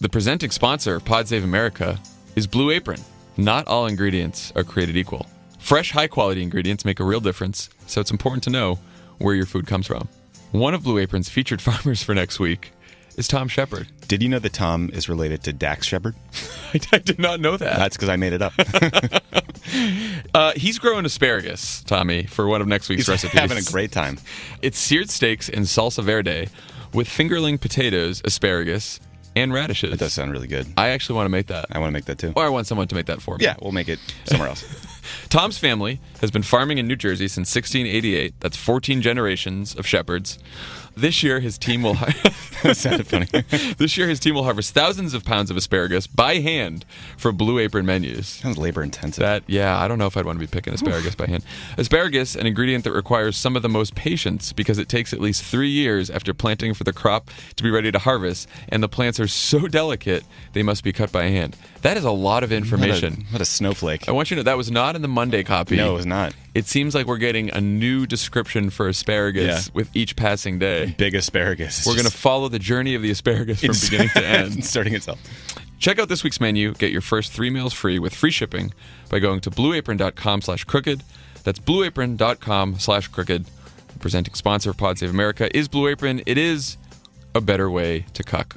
The presenting sponsor of Pod Save America is Blue Apron. Not all ingredients are created equal. Fresh, high-quality ingredients make a real difference, so it's important to know where your food comes from. One of Blue Apron's featured farmers for next week is Tom Shepard. Did you know that Tom is related to Dax Shepard? I did not know that. That's because I made it up. He's growing asparagus, Tommy, for one of next week's recipes. He's having a great time. It's seared steaks in salsa verde with fingerling potatoes, asparagus, and radishes. That does sound really good. I actually want to make that. I want to make that too. Or I want someone to make that for me. Yeah, we'll make it somewhere else. Tom's family has been farming in New Jersey since 1688. That's 14 generations of shepherds. This year, his team will That sounded funny. This year, his team will harvest thousands of pounds of asparagus by hand for Blue Apron menus. Sounds labor intensive. I don't know if I'd want to be picking asparagus by hand. Asparagus, an ingredient that requires some of the most patience because it takes at least 3 years after planting for the crop to be ready to harvest, and the plants are so delicate they must be cut by hand. That is a lot of information. What a snowflake. I want you to know that was not in the Monday copy. No, it was not. It seems like we're getting a new description for asparagus with each passing day. Big asparagus. We're going to follow the journey of the asparagus from beginning to end. Starting itself. Check out this week's menu. Get your first 3 meals free with free shipping by going to blueapron.com/crooked. That's blueapron.com/crooked. The presenting sponsor of Pod Save America is Blue Apron. It is a better way to cook.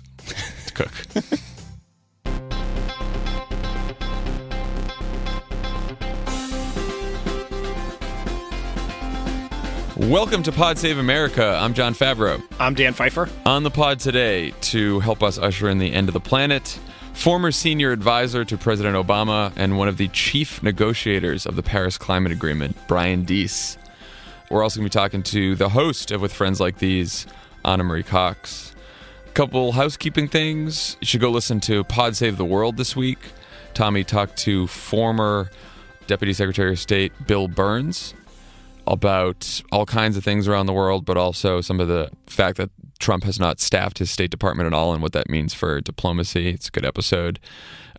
Welcome to Pod Save America. I'm Jon Favreau. I'm Dan Pfeiffer. On the pod today, to help us usher in the end of the planet, former senior advisor to President Obama and one of the chief negotiators of the Paris Climate Agreement, Brian Deese. We're also going to be talking to the host of With Friends Like These, Ana Marie Cox. A couple housekeeping things. You should go listen to Pod Save the World this week. Tommy talked to former Deputy Secretary of State Bill Burns about all kinds of things around the world, but also some of the fact that Trump has not staffed his State Department at all and what that means for diplomacy. It's a good episode.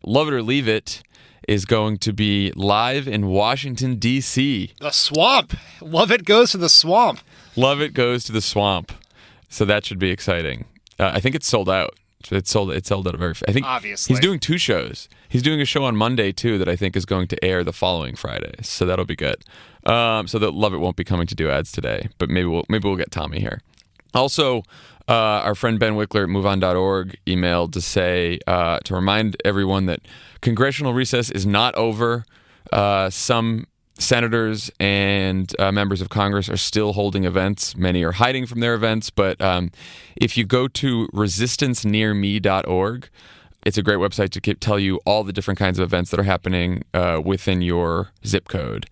Love It or Leave It is going to be live in Washington, D.C. The swamp. Love It goes to the swamp. Love It goes to the swamp. So that should be exciting. I think it's sold out. It sold out very fast. I think obviously he's doing 2 shows. He's doing a show on Monday too that I think is going to air the following Friday. So that'll be good. So that Love It won't be coming to do ads today, but maybe we'll get Tommy here. Also, our friend Ben Wickler at MoveOn.org emailed to say to remind everyone that congressional recess is not over. Some senators and members of Congress are still holding events. Many are hiding from their events, but if you go to resistancenearme.org, it's a great website to tell you all the different kinds of events that are happening within your zip code.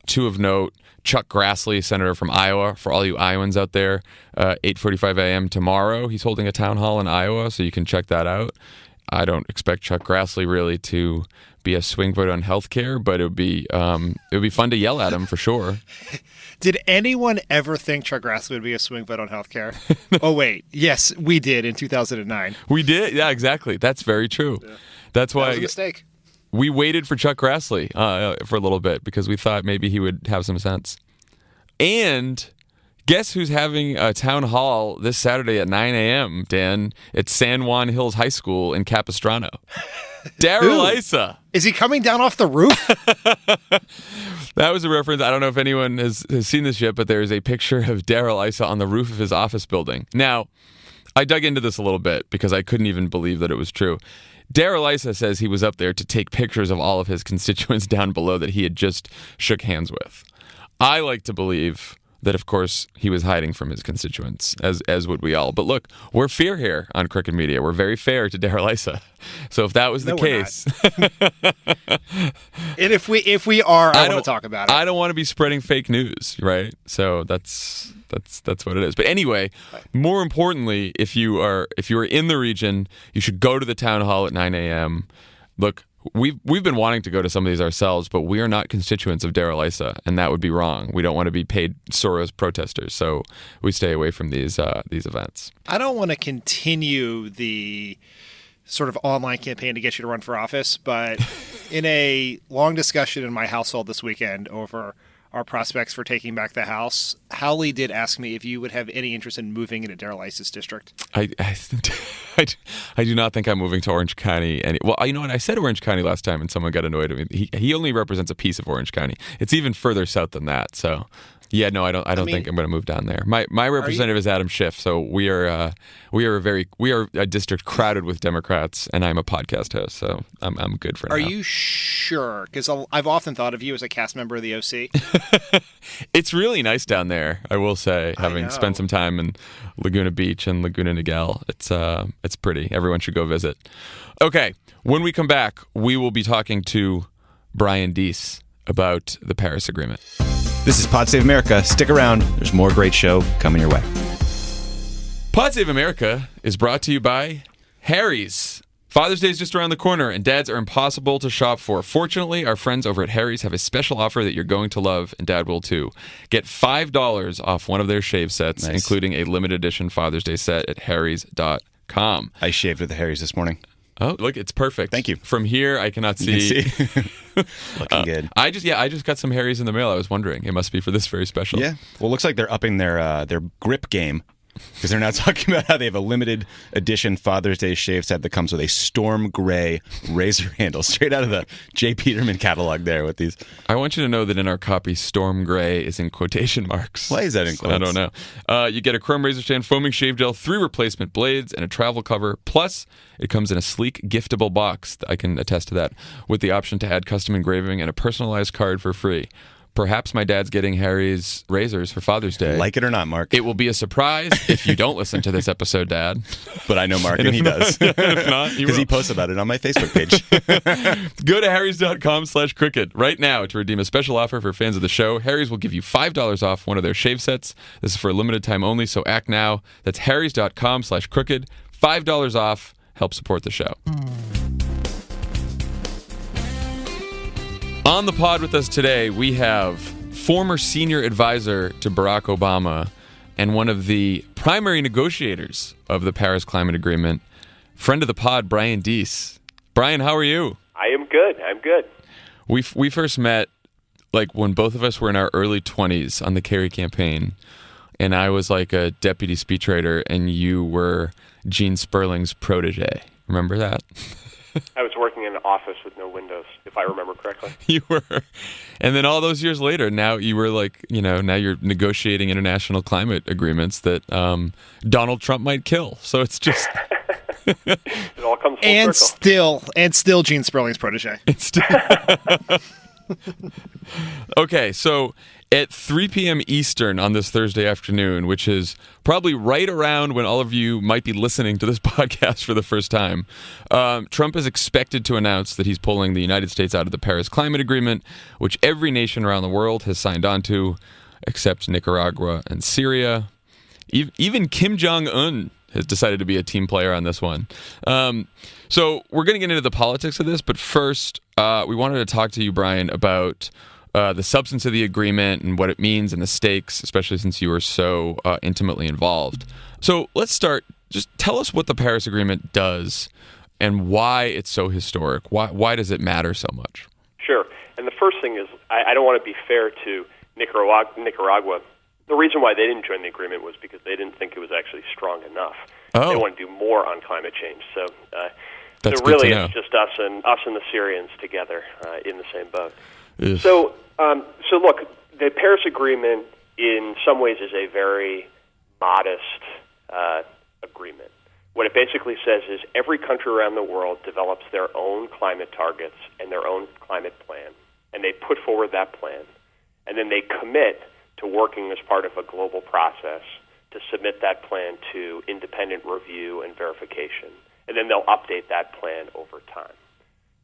2 of note, Chuck Grassley, senator from Iowa, for all you Iowans out there, 8:45 a.m. tomorrow. He's holding a town hall in Iowa, so you can check that out. I don't expect Chuck Grassley really to be a swing vote on healthcare, but it would be fun to yell at him for sure. Did anyone ever think Chuck Grassley would be a swing vote on healthcare? Oh, wait. Yes, we did in 2009. We did? Yeah, exactly. That's very true. Yeah. That's why that was a mistake. We waited for Chuck Grassley for a little bit because we thought maybe he would have some sense. And guess who's having a town hall this Saturday at 9 a.m., Dan? It's San Juan Hills High School in Capistrano. Darryl Issa. Is he coming down off the roof? That was a reference. I don't know if anyone has seen this yet, but there is a picture of Darryl Issa on the roof of his office building. Now, I dug into this a little bit because I couldn't even believe that it was true. Darryl Issa says he was up there to take pictures of all of his constituents down below that he had just shook hands with. I like to believe that, of course, he was hiding from his constituents, as would we all. But look, we're fair here on Crooked Media. We're very fair to Darryl Issa. So if that was the case... And if we are, I want to talk about it. I don't want to be spreading fake news, right? So that's what it is. But anyway, more importantly, if you are in the region, you should go to the town hall at 9 a.m. Look, we've been wanting to go to some of these ourselves, but we are not constituents of Darryl Issa, and that would be wrong. We don't want to be paid Soros protesters, so we stay away from these events. I don't want to continue the sort of online campaign to get you to run for office, but in a long discussion in my household this weekend over our prospects for taking back the House, Howley did ask me if you would have any interest in moving into Darrell Iss's district. I do not think I'm moving to Orange County. Well, you know what? I said Orange County last time, and someone got annoyed at me. He only represents a piece of Orange County. It's even further south than that. So, yeah, no, I don't think I'm going to move down there. My representative is Adam Schiff. So we are a district crowded with Democrats, and I'm a podcast host. So I'm good for now. Are you sure? Because I've often thought of you as a cast member of the OC. It's really nice down there, I will say, having spent some time in Laguna Beach and Laguna Niguel. It's pretty. Everyone should go visit. Okay, when we come back, we will be talking to Brian Deese about the Paris Agreement. This is Pod Save America. Stick around. There's more great show coming your way. Pod Save America is brought to you by Harry's. Father's Day is just around the corner, and dads are impossible to shop for. Fortunately, our friends over at Harry's have a special offer that you're going to love, and Dad will too. Get $5 off one of their shave sets, including a limited edition Father's Day set at harrys.com. I shaved with the Harry's this morning. Oh, look, it's perfect. Thank you. From here, I cannot see. Looking good. I just got some Harry's in the mail. I was wondering. It must be for this very special. Yeah. Well, it looks like they're upping their grip game. Because they're now talking about how they have a limited edition Father's Day shave set that comes with a storm gray razor handle, straight out of the J. Peterman catalog there with these. I want you to know that in our copy, storm gray is in quotation marks. Why is that in quotes? I don't know. You get a chrome razor stand, foaming shave gel, 3 replacement blades, and a travel cover. Plus, it comes in a sleek, giftable box. I can attest to that, with the option to add custom engraving and a personalized card for free. Perhaps my dad's getting Harry's razors for Father's Day. Like it or not, Mark. It will be a surprise if you don't listen to this episode, Dad. But I know Mark, and he does. If not, because he posts about it on my Facebook page. Go to harrys.com/crooked right now to redeem a special offer for fans of the show. Harry's will give you $5 off one of their shave sets. This is for a limited time only, so act now. That's harrys.com/crooked. $5 off. Help support the show. On the pod with us today, we have former senior advisor to Barack Obama and one of the primary negotiators of the Paris Climate Agreement, friend of the pod, Brian Deese. Brian, how are you? I am good. I'm good. We first met like when both of us were in our early 20s on the Kerry campaign, and I was like a deputy speechwriter, and you were Gene Sperling's protege. Remember that? I was working in an office with no windows, if I remember correctly. You were. And then all those years later, now you were like, now you're negotiating international climate agreements that Donald Trump might kill. So it's just... It all comes full circle. Still Gene Sperling's protege. It's still... Okay, so at 3 p.m. Eastern on this Thursday afternoon, which is probably right around when all of you might be listening to this podcast for the first time, Trump is expected to announce that he's pulling the United States out of the Paris Climate Agreement, which every nation around the world has signed on to, except Nicaragua and Syria. Even Kim Jong-un has decided to be a team player on this one. So we're going to get into the politics of this, but first, we wanted to talk to you, Brian, about the substance of the agreement and what it means and the stakes, especially since you were so intimately involved. So let's start. Just tell us what the Paris Agreement does and why it's so historic. Why does it matter so much? Sure. And the first thing is, I don't want to be fair to Nicaragua. The reason why they didn't join the agreement was because they didn't think it was actually strong enough. They want to do more on climate change. So really it's just us and the Syrians together in the same boat. Ugh. So look, the Paris Agreement in some ways is a very modest agreement. What it basically says is every country around the world develops their own climate targets and their own climate plan, and they put forward that plan, and then they commit to working as part of a global process to submit that plan to independent review and verification, and then they'll update that plan over time.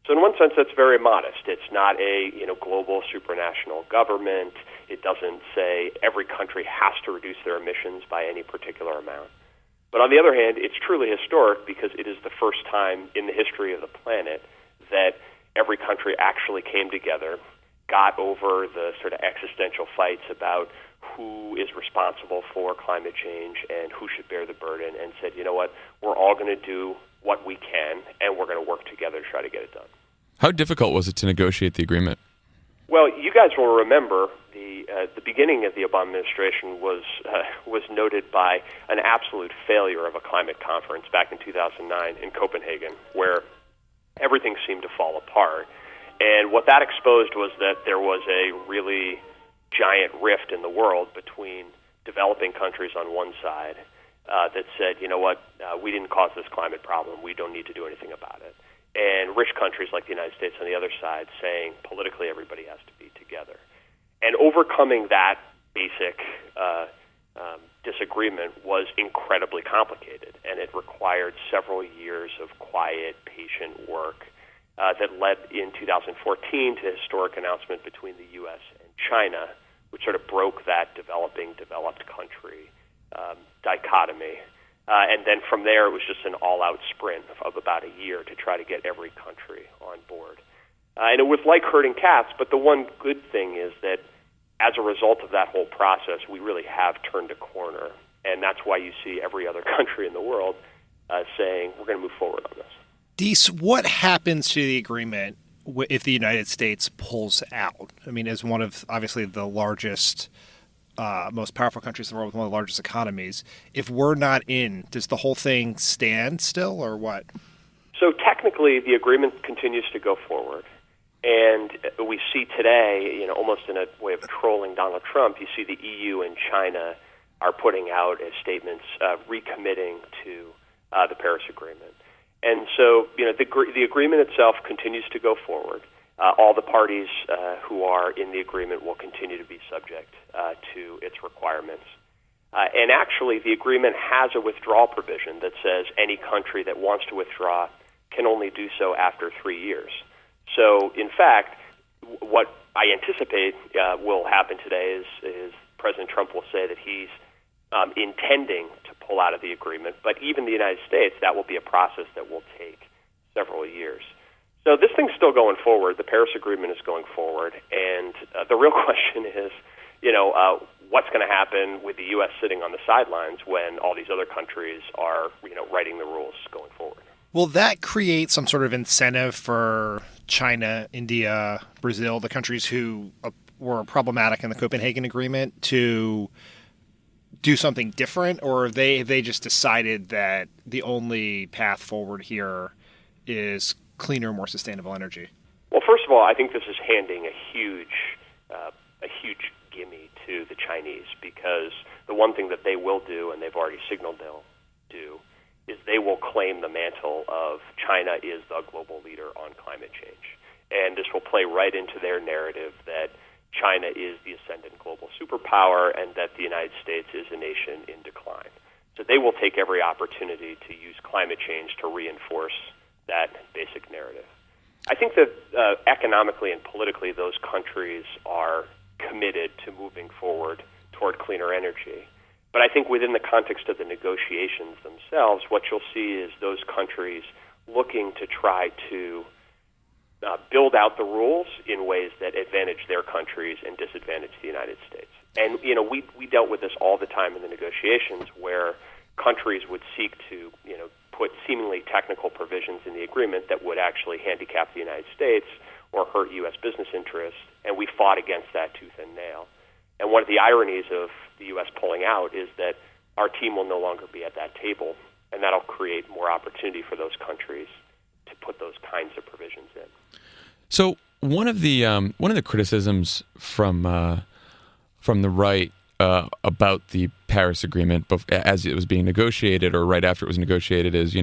So in one sense, that's very modest. It's not a global supranational government. It doesn't say every country has to reduce their emissions by any particular amount. But on the other hand, it's truly historic because it is the first time in the history of the planet that every country actually came together, got over the sort of existential fights about who is responsible for climate change and who should bear the burden, and said, you know what, we're all going to do what we can, and we're going to work together to try to get it done. How difficult was it to negotiate the agreement? Well, you guys will remember the beginning of the Obama administration was noted by an absolute failure of a climate conference back in 2009 in Copenhagen, where everything seemed to fall apart. And what that exposed was that there was a really giant rift in the world between developing countries on one side that said, you know what, we didn't cause this climate problem, we don't need to do anything about it, and rich countries like the United States on the other side saying politically everybody has to be together. And overcoming that basic disagreement was incredibly complicated, and it required several years of quiet, patient work that led in 2014 to the historic announcement between the U.S. and China, which sort of broke that developed country dichotomy. And then from there, it was just an all-out sprint of about a year to try to get every country on board. And it was like herding cats, but the one good thing is that as a result of that whole process, we really have turned a corner. And that's why you see every other country in the world saying, we're going to move forward on this. Deese, what happens to the agreement if the United States pulls out? I mean, as one of, obviously, the largest, most powerful countries in the world with one of the largest economies, if we're not in, does the whole thing stand still or what? So technically, the agreement continues to go forward. And we see today, almost in a way of trolling Donald Trump, you see the EU and China are putting out statements recommitting to the Paris Agreement. And so, the agreement itself continues to go forward. All the parties who are in the agreement will continue to be subject to its requirements. And actually, the agreement has a withdrawal provision that says any country that wants to withdraw can only do so after 3 years. So, in fact, what I anticipate will happen today is President Trump will say that he's intending to pull out of the agreement, but even the United States, that will be a process that will take several years. So this thing's still going forward. The Paris Agreement is going forward, and the real question is, what's going to happen with the U.S. sitting on the sidelines when all these other countries are, writing the rules going forward? Will that create some sort of incentive for China, India, Brazil, the countries who were problematic in the Copenhagen Agreement, to do something different, or have they just decided that the only path forward here is cleaner, more sustainable energy? Well, first of all, I think this is handing a huge gimme to the Chinese, because the one thing that they will do, and they've already signaled they'll do, is they will claim the mantle of China is the global leader on climate change. And this will play right into their narrative that China is the ascendant global superpower and that the United States is a nation in decline. So they will take every opportunity to use climate change to reinforce that basic narrative. I think that economically and politically, those countries are committed to moving forward toward cleaner energy. But I think within the context of the negotiations themselves, what you'll see is those countries looking to try to build out the rules in ways that advantage their countries and disadvantage the United States. And, we dealt with this all the time in the negotiations, where countries would seek to, put seemingly technical provisions in the agreement that would actually handicap the United States or hurt U.S. business interests, and we fought against that tooth and nail. And one of the ironies of the U.S. pulling out is that our team will no longer be at that table, and that'll create more opportunity for those countries to put those kinds of provisions in. So one of the criticisms from the right about the Paris Agreement as it was being negotiated, or right after it was negotiated, is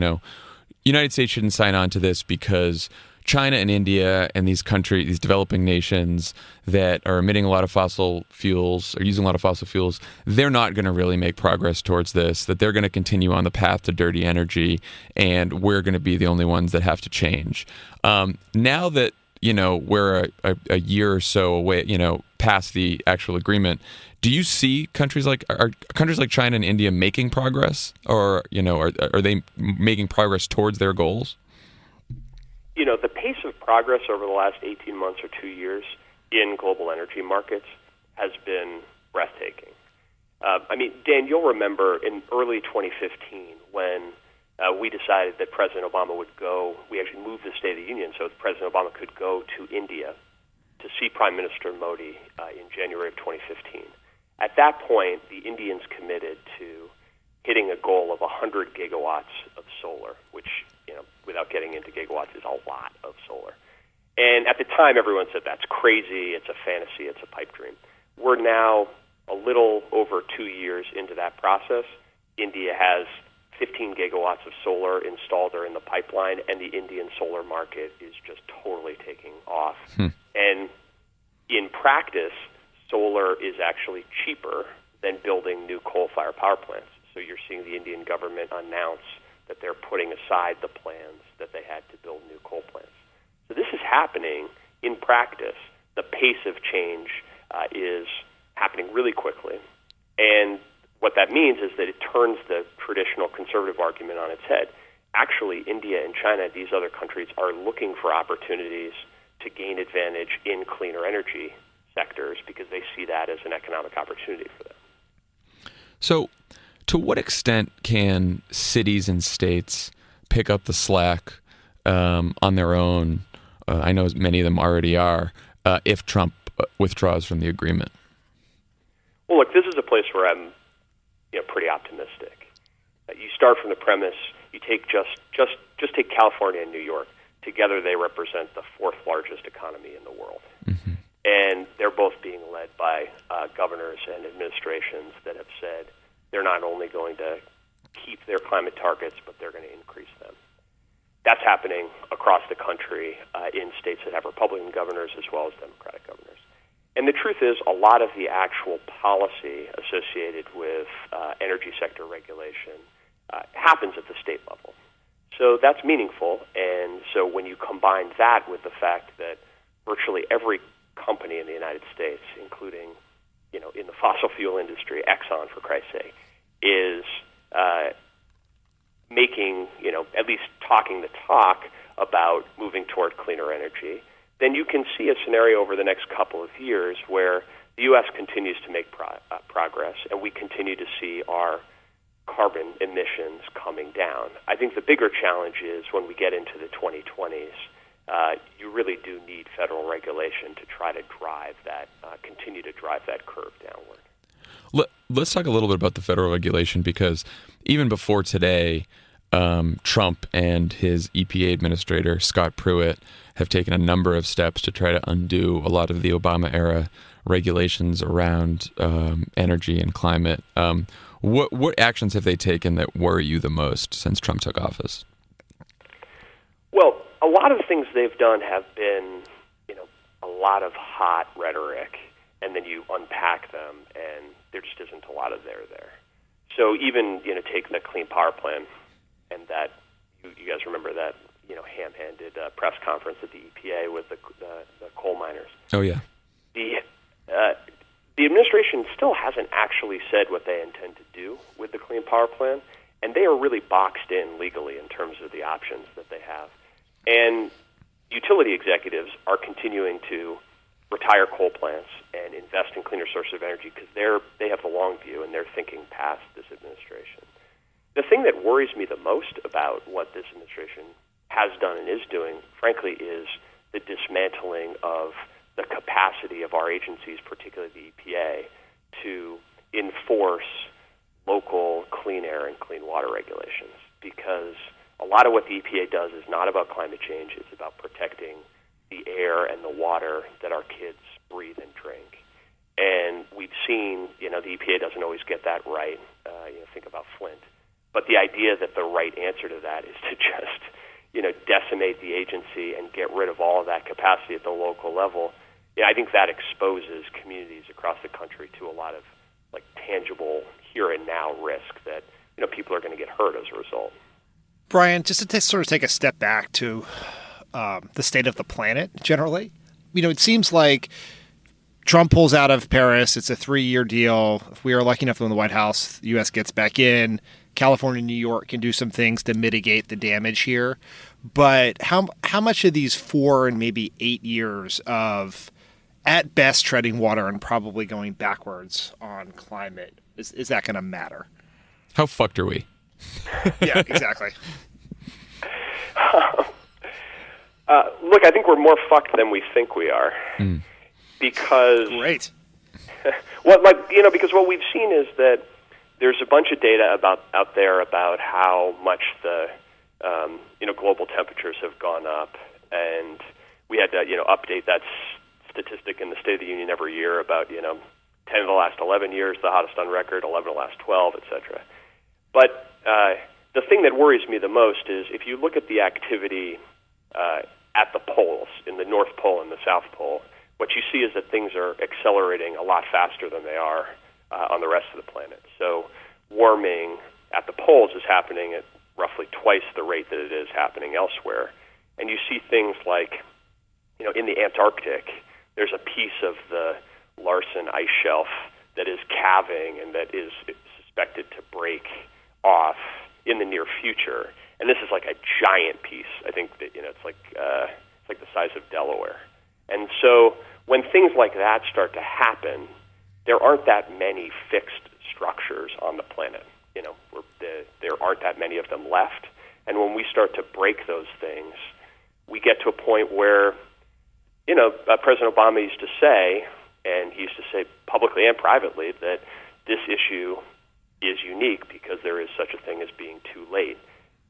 United States shouldn't sign on to this because China and India and these countries, these developing nations that are emitting a lot of fossil fuels, or using a lot of fossil fuels, they're not going to really make progress towards this, that they're going to continue on the path to dirty energy, and we're going to be the only ones that have to change. Now that, we're a year or so away, past the actual agreement, do you see countries like China and India making progress, or, are they making progress towards their goals? The pace of progress over the last 18 months or 2 years in global energy markets has been breathtaking. Dan, you'll remember in early 2015 when we decided that President Obama would go, we actually moved the State of the Union so that President Obama could go to India to see Prime Minister Modi in January of 2015. At that point, the Indians committed to hitting a goal of 100 gigawatts of solar, which, without getting into gigawatts, is a lot of solar. And at the time, everyone said, that's crazy, it's a fantasy, it's a pipe dream. We're now a little over 2 years into that process. India has 15 gigawatts of solar installed or in the pipeline, and the Indian solar market is just totally taking off. And in practice, solar is actually cheaper than building new coal-fired power plants. So you're seeing the Indian government announce that they're putting aside the plans that they had to build new coal plants. So this is happening in practice. The pace of change is happening really quickly. And what that means is that it turns the traditional conservative argument on its head. Actually, India and China, these other countries, are looking for opportunities to gain advantage in cleaner energy sectors because they see that as an economic opportunity for them. So, to what extent can cities and states pick up the slack on their own? I know many of them already are, if Trump withdraws from the agreement. Well, look, this is a place where I'm pretty optimistic. You start from the premise, you take just take California and New York. Together they represent the fourth largest economy in the world. Mm-hmm. And they're both being led by governors and administrations that have said they're not only going to keep their climate targets, but they're going to increase them. That's happening across the country in states that have Republican governors as well as Democratic governors. And the truth is, a lot of the actual policy associated with energy sector regulation happens at the state level. So that's meaningful. And so when you combine that with the fact that virtually every company in the United States, including, in the fossil fuel industry, Exxon, for Christ's sake, is making, at least talking the talk about moving toward cleaner energy, then you can see a scenario over the next couple of years where the U.S. continues to make progress and we continue to see our carbon emissions coming down. I think the bigger challenge is when we get into the 2020s, you really do need federal regulation to try to drive that, continue to drive that curve downward. Let's talk a little bit about the federal regulation, because even before today, Trump and his EPA administrator, Scott Pruitt, have taken a number of steps to try to undo a lot of the Obama-era regulations around energy and climate. What actions have they taken that worry you the most since Trump took office? Well, a lot of the things they've done have been, a lot of hot rhetoric, and then you unpack them, and there just isn't a lot of there. So even, take the Clean Power Plan, and that, you guys remember that, ham-handed press conference at the EPA with the coal miners. Oh, yeah. The administration still hasn't actually said what they intend to do with the Clean Power Plan, and they are really boxed in legally in terms of the options that they have. And utility executives are continuing to retire coal plants and invest in cleaner sources of energy because they have the long view and they're thinking past this administration. The thing that worries me the most about what this administration has done and is doing, frankly, is the dismantling of the capacity of our agencies, particularly the EPA, to enforce local clean air and clean water regulations. Because a lot of what the EPA does is not about climate change, it's about protecting the air and the water that our kids breathe and drink. And we've seen, the EPA doesn't always get that right. Think about Flint. But the idea that the right answer to that is to just, decimate the agency and get rid of all of that capacity at the local level, I think that exposes communities across the country to a lot of tangible here and now risk that people are going to get hurt as a result. Brian, just to sort of take a step back to the state of the planet generally, it seems like Trump pulls out of Paris. It's a 3-year deal. If we are lucky enough to win the White House, the U.S. gets back in. California and New York can do some things to mitigate the damage here. But how much of these 4 and maybe 8 years of, at best, treading water and probably going backwards on climate, is that going to matter? How fucked are we? Yeah, exactly. Look, I think we're more fucked than we think we are. because Great. because what we've seen is that there's a bunch of data out there about how much the global temperatures have gone up, and we had to update that statistic in the State of the Union every year about 10 of the last 11 years, the hottest on record, 11 of the last 12, etc. But the thing that worries me the most is if you look at the activity at the poles, in the North Pole and the South Pole, what you see is that things are accelerating a lot faster than they are on the rest of the planet. So warming at the poles is happening at roughly twice the rate that it is happening elsewhere. And you see things like, in the Antarctic, there's a piece of the Larsen ice shelf that is calving and that is suspected to break off in the near future. And this is like a giant piece. I think that it's like the size of Delaware. And so when things like that start to happen, there aren't that many fixed structures on the planet. There aren't that many of them left. And when we start to break those things, we get to a point where, President Obama used to say, and he used to say publicly and privately, that this issue is unique because there is such a thing as being too late.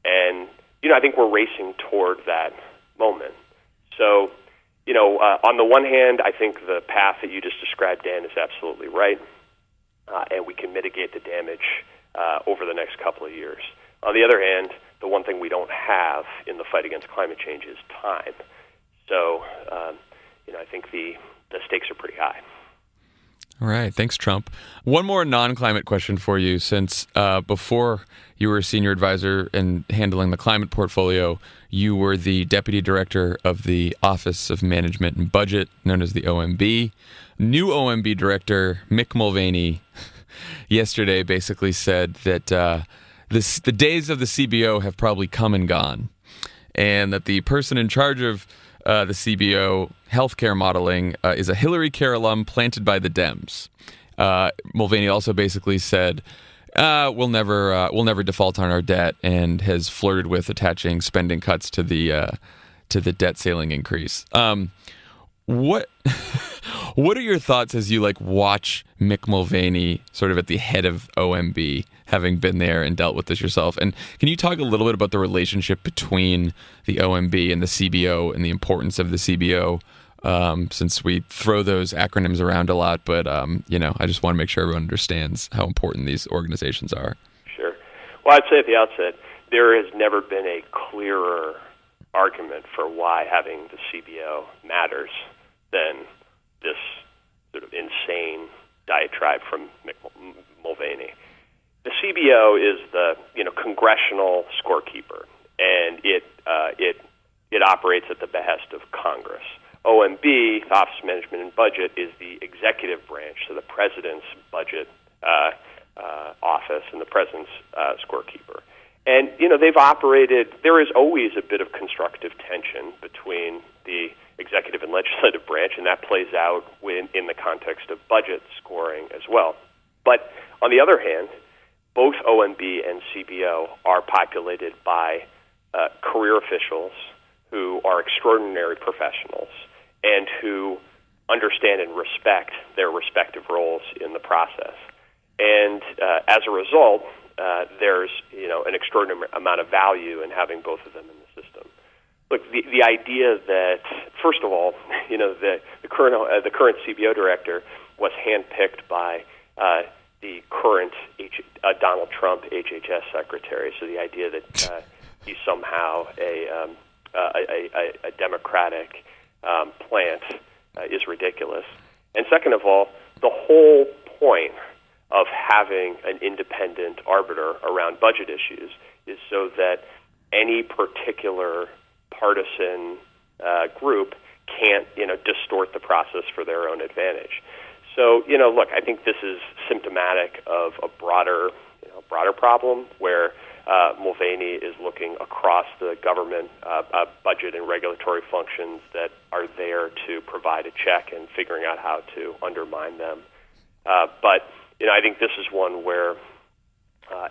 And, I think we're racing toward that moment. So, on the one hand, I think the path that you just described, Dan, is absolutely right, and we can mitigate the damage over the next couple of years. On the other hand, the one thing we don't have in the fight against climate change is time. So, I think the stakes are pretty high. All right. Thanks, Trump. One more non-climate question for you, since before you were a senior advisor and handling the climate portfolio, you were the deputy director of the Office of Management and Budget, known as the OMB. New OMB director, Mick Mulvaney, yesterday basically said that the days of the CBO have probably come and gone, and that the person in charge of the CBO healthcare modeling is a Hillary Care alum planted by the Dems. Mulvaney also basically said, we'll never default on our debt, and has flirted with attaching spending cuts to the debt ceiling increase. What are your thoughts as you watch Mick Mulvaney sort of at the head of OMB, having been there and dealt with this yourself? And can you talk a little bit about the relationship between the OMB and the CBO and the importance of the CBO, since we throw those acronyms around a lot, but I just want to make sure everyone understands how important these organizations are. Sure. Well, I'd say at the outset, there has never been a clearer argument for why having the CBO matters than this sort of insane diatribe from Mick Mulvaney. The CBO is the congressional scorekeeper, and it operates at the behest of Congress. OMB, the Office of Management and Budget, is the executive branch, so the president's budget office and the president's scorekeeper. And they've operated. There is always a bit of constructive tension between the executive and legislative branch, and that plays out in the context of budget scoring as well. But on the other hand, both OMB and CBO are populated by career officials who are extraordinary professionals and who understand and respect their respective roles in the process. And as a result, there's an extraordinary amount of value in having both of them in the system. Look, the idea that, first of all, the current CBO director was handpicked by the current Donald Trump HHS secretary. So the idea that he's somehow a Democratic plant is ridiculous. And second of all, the whole point of having an independent arbiter around budget issues is so that any particular partisan group can't, distort the process for their own advantage. So, look, I think this is symptomatic of a broader problem where Mulvaney is looking across the government budget and regulatory functions that are there to provide a check and figuring out how to undermine them. But I think this is one where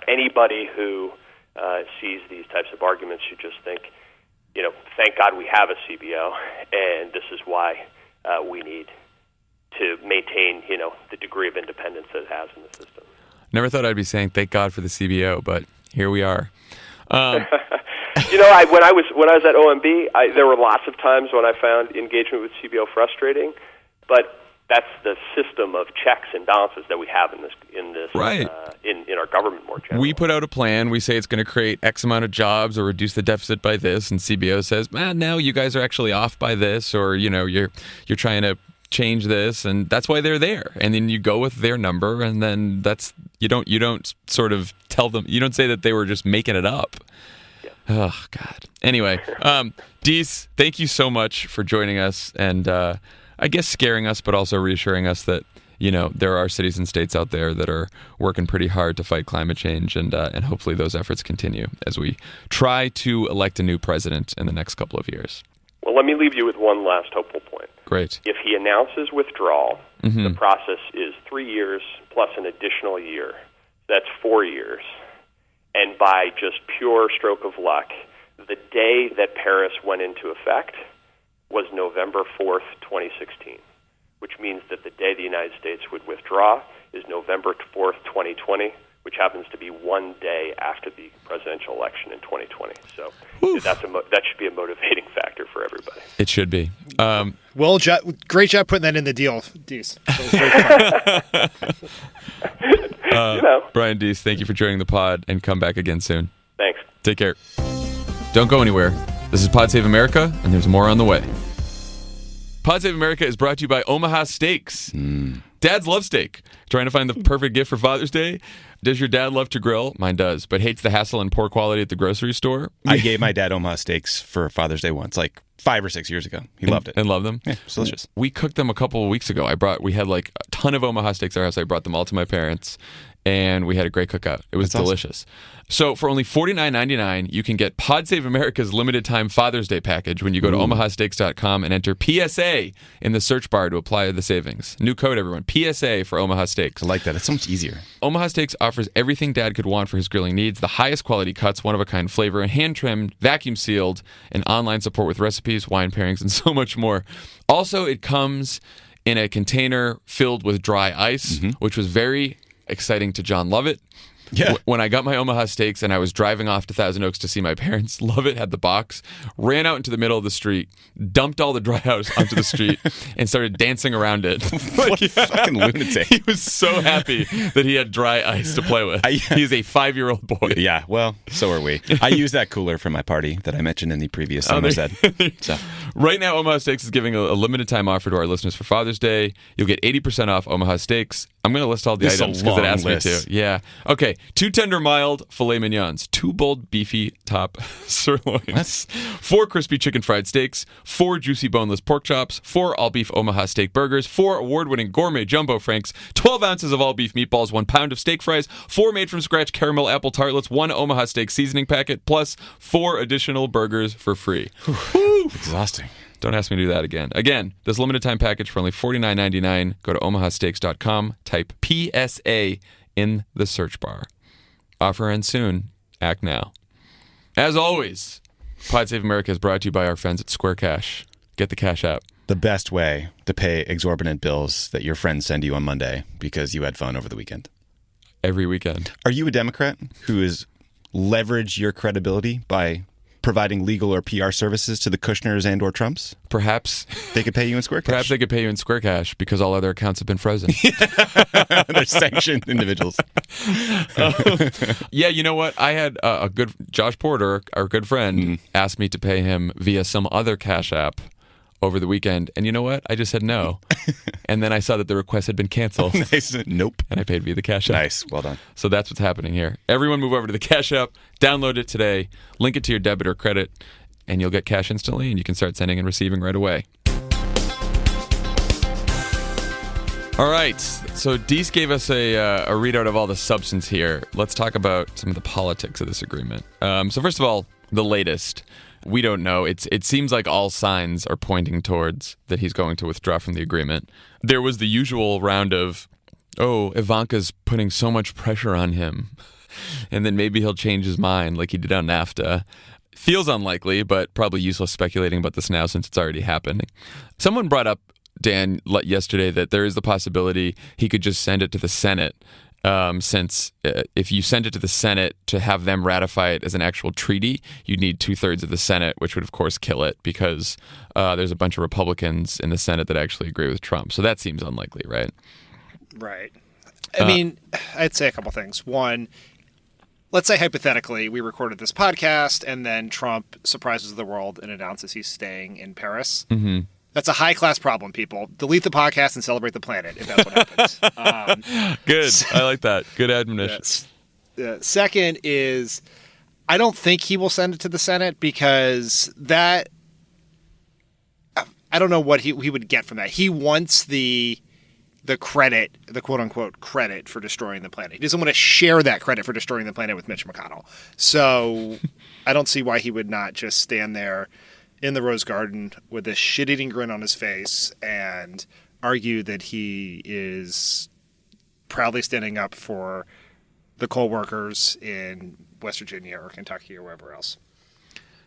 anybody who sees these types of arguments should just think, thank God we have a CBO, and this is why we need to maintain, the degree of independence that it has in the system. Never thought I'd be saying thank God for the CBO, but here we are. When I was at OMB, there were lots of times when I found engagement with CBO frustrating, but that's the system of checks and balances that we have in this right. In our government more generally. We put out a plan. We say it's going to create X amount of jobs or reduce the deficit by this, and CBO says, no, you guys are actually off by this, or you're trying to change this, and that's why they're there. And then you go with their number, and then you don't sort of tell them, you don't say that they were just making it up. Yeah. Oh God. Anyway, Deese, thank you so much for joining us, and I guess scaring us, but also reassuring us that there are cities and states out there that are working pretty hard to fight climate change, and hopefully those efforts continue as we try to elect a new president in the next couple of years. Well, let me leave you with one last hopeful point. Great. If he announces withdrawal, the process is 3 years plus an additional year. That's 4 years. And by just pure stroke of luck, the day that Paris went into effect was November 4th, 2016, which means that the day the United States would withdraw is November 4th, 2020, which happens to be one day after the presidential election in 2020. So that should be a motivating factor for everybody. It should be. Well, great job putting that in the deal, Deese. Brian Deese, thank you for joining the pod, and come back again soon. Thanks. Take care. Don't go anywhere. This is Pod Save America, and there's more on the way. Pod Save America is brought to you by Omaha Steaks. Dads love steak. Trying to find the perfect gift for Father's Day? Does your dad love to grill? Mine does, but hates the hassle and poor quality at the grocery store. I gave my dad Omaha Steaks for Father's Day once, like 5 or 6 years ago. He loved it. And loved them? Yeah, it's delicious. We cooked them a couple of weeks ago. We had like a ton of Omaha Steaks at our house. I brought them all to my parents, and we had a great cookout. It was delicious. Awesome. So for only $49.99, you can get Pod Save America's limited time Father's Day package when you go to omahasteaks.com and enter PSA in the search bar to apply the savings. New code, everyone. PSA for Omaha Steaks. I like that. It's so much easier. Omaha Steaks offers everything Dad could want for his grilling needs: the highest quality cuts, one-of-a-kind flavor, and hand-trimmed, vacuum-sealed, and online support with recipes, wine pairings, and so much more. Also, it comes in a container filled with dry ice, which was very exciting to John Lovett. Yeah. When I got my Omaha Steaks and I was driving off to Thousand Oaks to see my parents, Lovett had the box, ran out into the middle of the street, dumped all the dry ice onto the street, and started dancing around it. What a fucking lunatic. He was so happy that he had dry ice to play with. He's a 5-year-old boy. Yeah, well, so are we. I used that cooler for my party that I mentioned in the previous Summer's Ed. So. Right now, Omaha Steaks is giving a limited time offer to our listeners for Father's Day. You'll get 80% off Omaha Steaks. I'm going to list all the items because it asked me to. Yeah. Okay. 2 tender mild filet mignons, 2 bold beefy top sirloins, 4 crispy chicken fried steaks, 4 juicy boneless pork chops, 4 all beef Omaha steak burgers, 4 award-winning gourmet jumbo franks, 12 ounces of all beef meatballs, 1 pound of steak fries, 4 made from scratch caramel apple tartlets, 1 Omaha steak seasoning packet, plus 4 additional burgers for free. Exhausting. Don't ask me to do that again. Again, this limited time package for only $49.99. Go to omahasteaks.com, type PSA in the search bar. Offer ends soon. Act now. As always, Pod Save America is brought to you by our friends at Square Cash. Get the Cash app. The best way to pay exorbitant bills that your friends send you on Monday because you had fun over the weekend. Every weekend. Are you a Democrat who has leveraged your credibility by providing legal or PR services to the Kushners and or Trumps? Perhaps they could pay you in Square Cash. Perhaps they could pay you in Square Cash because all other accounts have been frozen. They're sanctioned individuals. Yeah, you know what? I had a good Josh Porter, our good friend, asked me to pay him via some other Cash app over the weekend. And you know what? I just said no. And then I saw that the request had been canceled. Nice. Nope. And I paid via the Cash app. Nice. Well done. So that's what's happening here. Everyone move over to the Cash app, download it today, link it to your debit or credit, and you'll get cash instantly, and you can start sending and receiving right away. All right. So Deese gave us a readout of all the substance here. Let's talk about some of the politics of this agreement. So first of all, the latest. We don't know. It seems like all signs are pointing towards that he's going to withdraw from the agreement. There was the usual round of, Ivanka's putting so much pressure on him, and then maybe he'll change his mind like he did on NAFTA. Feels unlikely, but probably useless speculating about this now since it's already happening. Someone brought up Dan, yesterday that there is the possibility he could just send it to the Senate. Since if you send it to the Senate to have them ratify it as an actual treaty, you'd need 2/3 of the Senate, which would, of course, kill it because there's a bunch of Republicans in the Senate that actually agree with Trump. So that seems unlikely, right? Right. I mean, I'd say a couple things. One, let's say hypothetically we recorded this podcast and then Trump surprises the world and announces he's staying in Paris. Mm-hmm. That's a high-class problem, people. Delete the podcast and celebrate the planet if that's what happens. Good. I like that. Good admonition. Second is, I don't think he will send it to the Senate because that – I don't know what he would get from that. He wants the credit, the quote-unquote credit for destroying the planet. He doesn't want to share that credit for destroying the planet with Mitch McConnell. So I don't see why he would not just stand there in the Rose Garden with a shit-eating grin on his face and argue that he is proudly standing up for the coal workers in West Virginia or Kentucky or wherever else.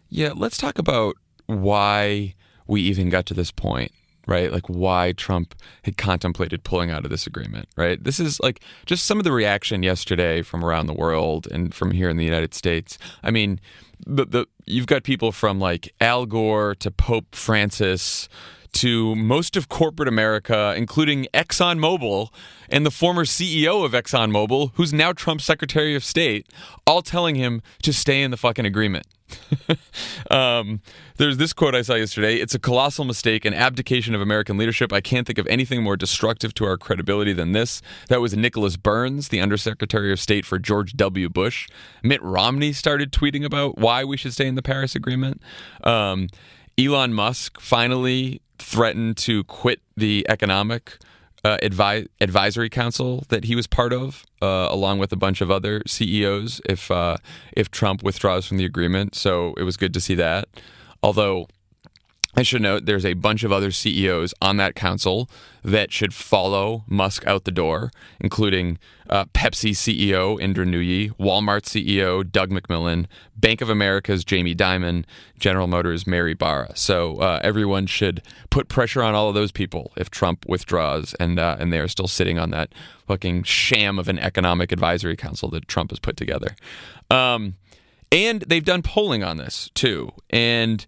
Yeah, let's talk about why we even got to this point, right? Like why Trump had contemplated pulling out of this agreement, right? This is like just some of the reaction yesterday from around the world and from here in the United States. I mean, you've got people from like Al Gore to Pope Francis to most of corporate America, including ExxonMobil and the former CEO of ExxonMobil, who's now Trump's Secretary of State, all telling him to stay in the fucking agreement. There's this quote I saw yesterday. It's a colossal mistake, an abdication of American leadership. I can't think of anything more destructive to our credibility than this. That was Nicholas Burns, the Undersecretary of State for George W. Bush. Mitt Romney started tweeting about why we should stay in the Paris Agreement. Elon Musk finally threatened to quit the economic advisory council that he was part of, along with a bunch of other CEOs, if Trump withdraws from the agreement. So it was good to see that. Although I should note there's a bunch of other CEOs on that council that should follow Musk out the door, including Pepsi CEO Indra Nooyi, Walmart CEO Doug McMillon, Bank of America's Jamie Dimon, General Motors' Mary Barra. So everyone should put pressure on all of those people if Trump withdraws, and they are still sitting on that fucking sham of an economic advisory council that Trump has put together. And they've done polling on this too, and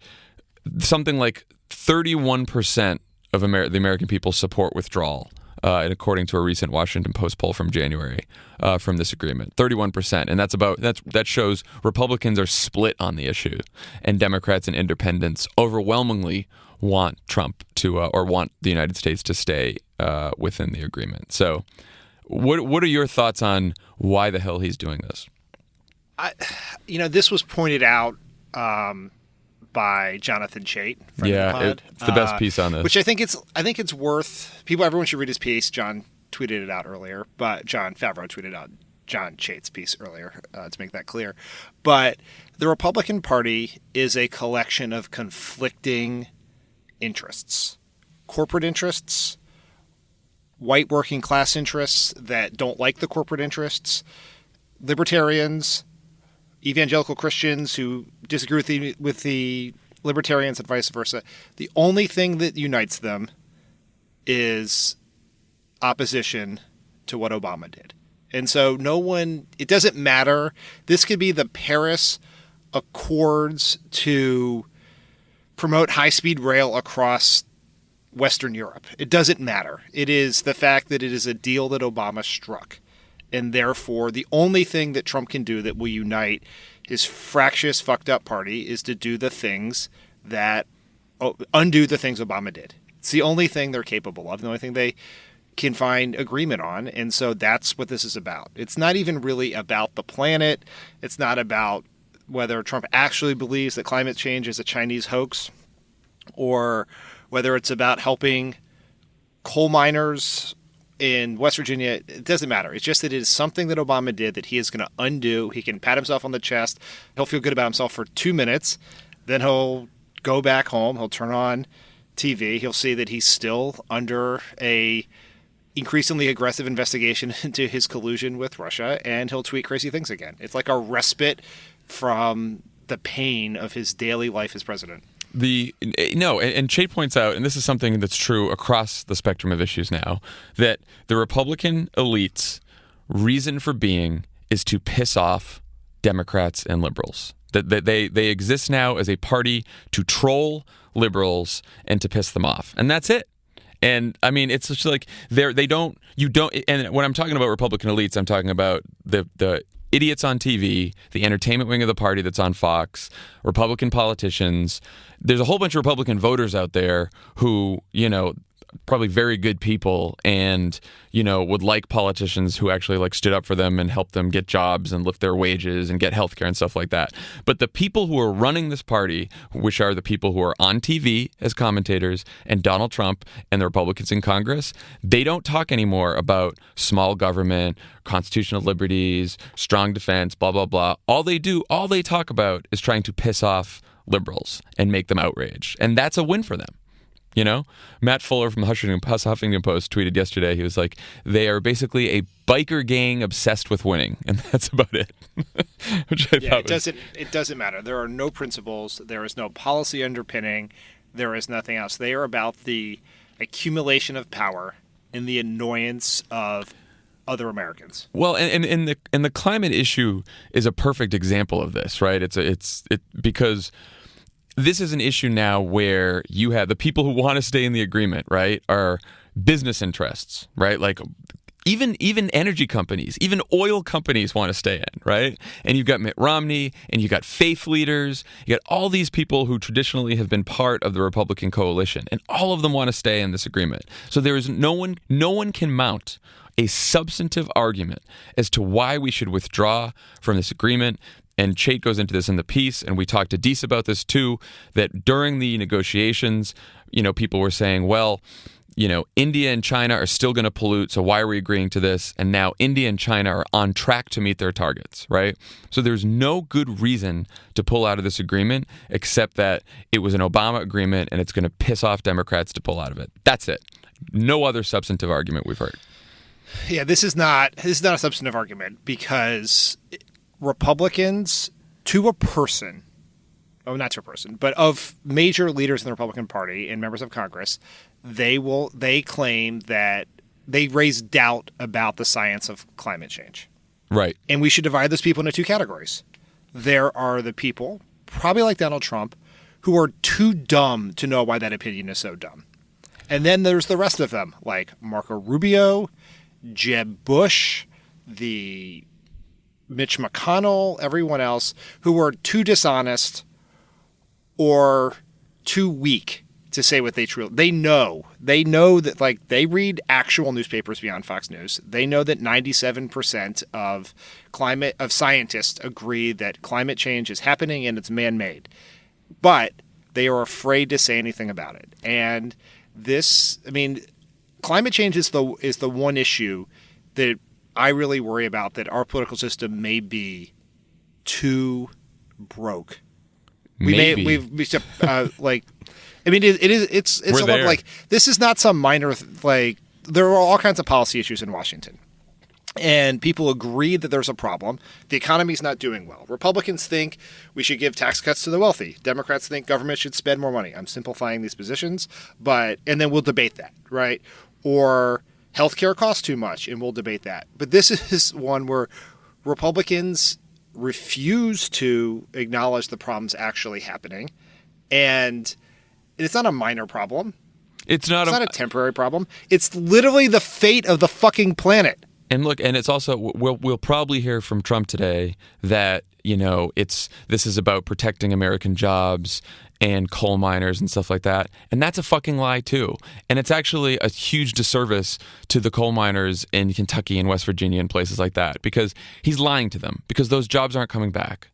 something like 31% of the American people support withdrawal, and according to a recent Washington Post poll from January, from this agreement, 31%, and that shows Republicans are split on the issue, and Democrats and Independents overwhelmingly want Trump to or want the United States to stay within the agreement. So, what are your thoughts on why the hell he's doing this? This was pointed out by Jonathan Chait. It's the best piece on this. Which I think it's worth people. Everyone should read his piece. John tweeted it out earlier, but John Favreau tweeted out John Chait's piece earlier to make that clear. But the Republican Party is a collection of conflicting interests, corporate interests, white working class interests that don't like the corporate interests, libertarians, evangelical Christians who disagree with the libertarians and vice versa. The only thing that unites them is opposition to what Obama did. And so it doesn't matter. This could be the Paris Accords to promote high-speed rail across Western Europe. It doesn't matter. It is the fact that it is a deal that Obama struck. And therefore, the only thing that Trump can do that will unite his fractious, fucked up party is to do the things that undo the things Obama did. It's the only thing they're capable of, the only thing they can find agreement on. And so that's what this is about. It's not even really about the planet. It's not about whether Trump actually believes that climate change is a Chinese hoax, or whether it's about helping coal miners in West Virginia. It doesn't matter. It's just that it is something that Obama did that he is going to undo. He can pat himself on the chest. He'll feel good about himself for 2 minutes. Then he'll go back home. He'll turn on TV. He'll see that he's still under a increasingly aggressive investigation into his collusion with Russia, and he'll tweet crazy things again. It's like a respite from the pain of his daily life as president. And Chait points out, and this is something that's true across the spectrum of issues now, that the Republican elites' reason for being is to piss off Democrats and liberals. That they exist now as a party to troll liberals and to piss them off, and that's it. And I mean, it's just like they don't. And when I'm talking about Republican elites, I'm talking about the idiots on TV, the entertainment wing of the party that's on Fox, Republican politicians. There's a whole bunch of Republican voters out there who, probably very good people and, would like politicians who actually stood up for them and helped them get jobs and lift their wages and get health care and stuff like that. But the people who are running this party, which are the people who are on TV as commentators and Donald Trump and the Republicans in Congress, they don't talk anymore about small government, constitutional liberties, strong defense, blah, blah, blah. All they talk about is trying to piss off liberals and make them outraged. And that's a win for them. Matt Fuller from Huffington Post tweeted yesterday, he was like, they are basically a biker gang obsessed with winning. And that's about it. Which I thought it doesn't matter. There are no principles. There is no policy underpinning. There is nothing else. They are about the accumulation of power and the annoyance of other Americans. Well, and the climate issue is a perfect example of this, right? It's because this is an issue now where you have the people who want to stay in the agreement, right, are business interests, right? Like even energy companies, even oil companies want to stay in, right? And you've got Mitt Romney and you've got faith leaders. You got all these people who traditionally have been part of the Republican coalition, and all of them want to stay in this agreement. So there is no one can mount a substantive argument as to why we should withdraw from this agreement. And Chait goes into this in the piece, and we talked to Deese about this too, that during the negotiations, people were saying, well, India and China are still going to pollute, so why are we agreeing to this? And now India and China are on track to meet their targets, right? So there's no good reason to pull out of this agreement except that it was an Obama agreement and it's going to piss off Democrats to pull out of it. That's it. No other substantive argument we've heard. Yeah, this is not a substantive argument because Republicans, not to a person, but of major leaders in the Republican Party and members of Congress, they claim that they raise doubt about the science of climate change. Right. And we should divide those people into two categories. There are the people, probably like Donald Trump, who are too dumb to know why that opinion is so dumb. And then there's the rest of them, like Marco Rubio, Jeb Bush, the Mitch McConnell, everyone else, who were too dishonest or too weak to say what they truly. They know that they read actual newspapers beyond Fox News. They know that 97% of scientists agree that climate change is happening and it's man-made, but they are afraid to say anything about it. And climate change is the one issue that I really worry about, that our political system may be too broke. It's a lot this is not some minor, there are all kinds of policy issues in Washington. And people agree that there's a problem. The economy's not doing well. Republicans think we should give tax cuts to the wealthy. Democrats think government should spend more money. I'm simplifying these positions, and then we'll debate that, right? Or healthcare costs too much, and we'll debate that. But this is one where Republicans refuse to acknowledge the problems actually happening, and it's not a minor problem. It's not a temporary problem. It's literally the fate of the fucking planet. And look, and it's also we'll probably hear from Trump today that this is about protecting American jobs and coal miners and stuff like that. And that's a fucking lie too. And it's actually a huge disservice to the coal miners in Kentucky and West Virginia and places like that, because he's lying to them, because those jobs aren't coming back.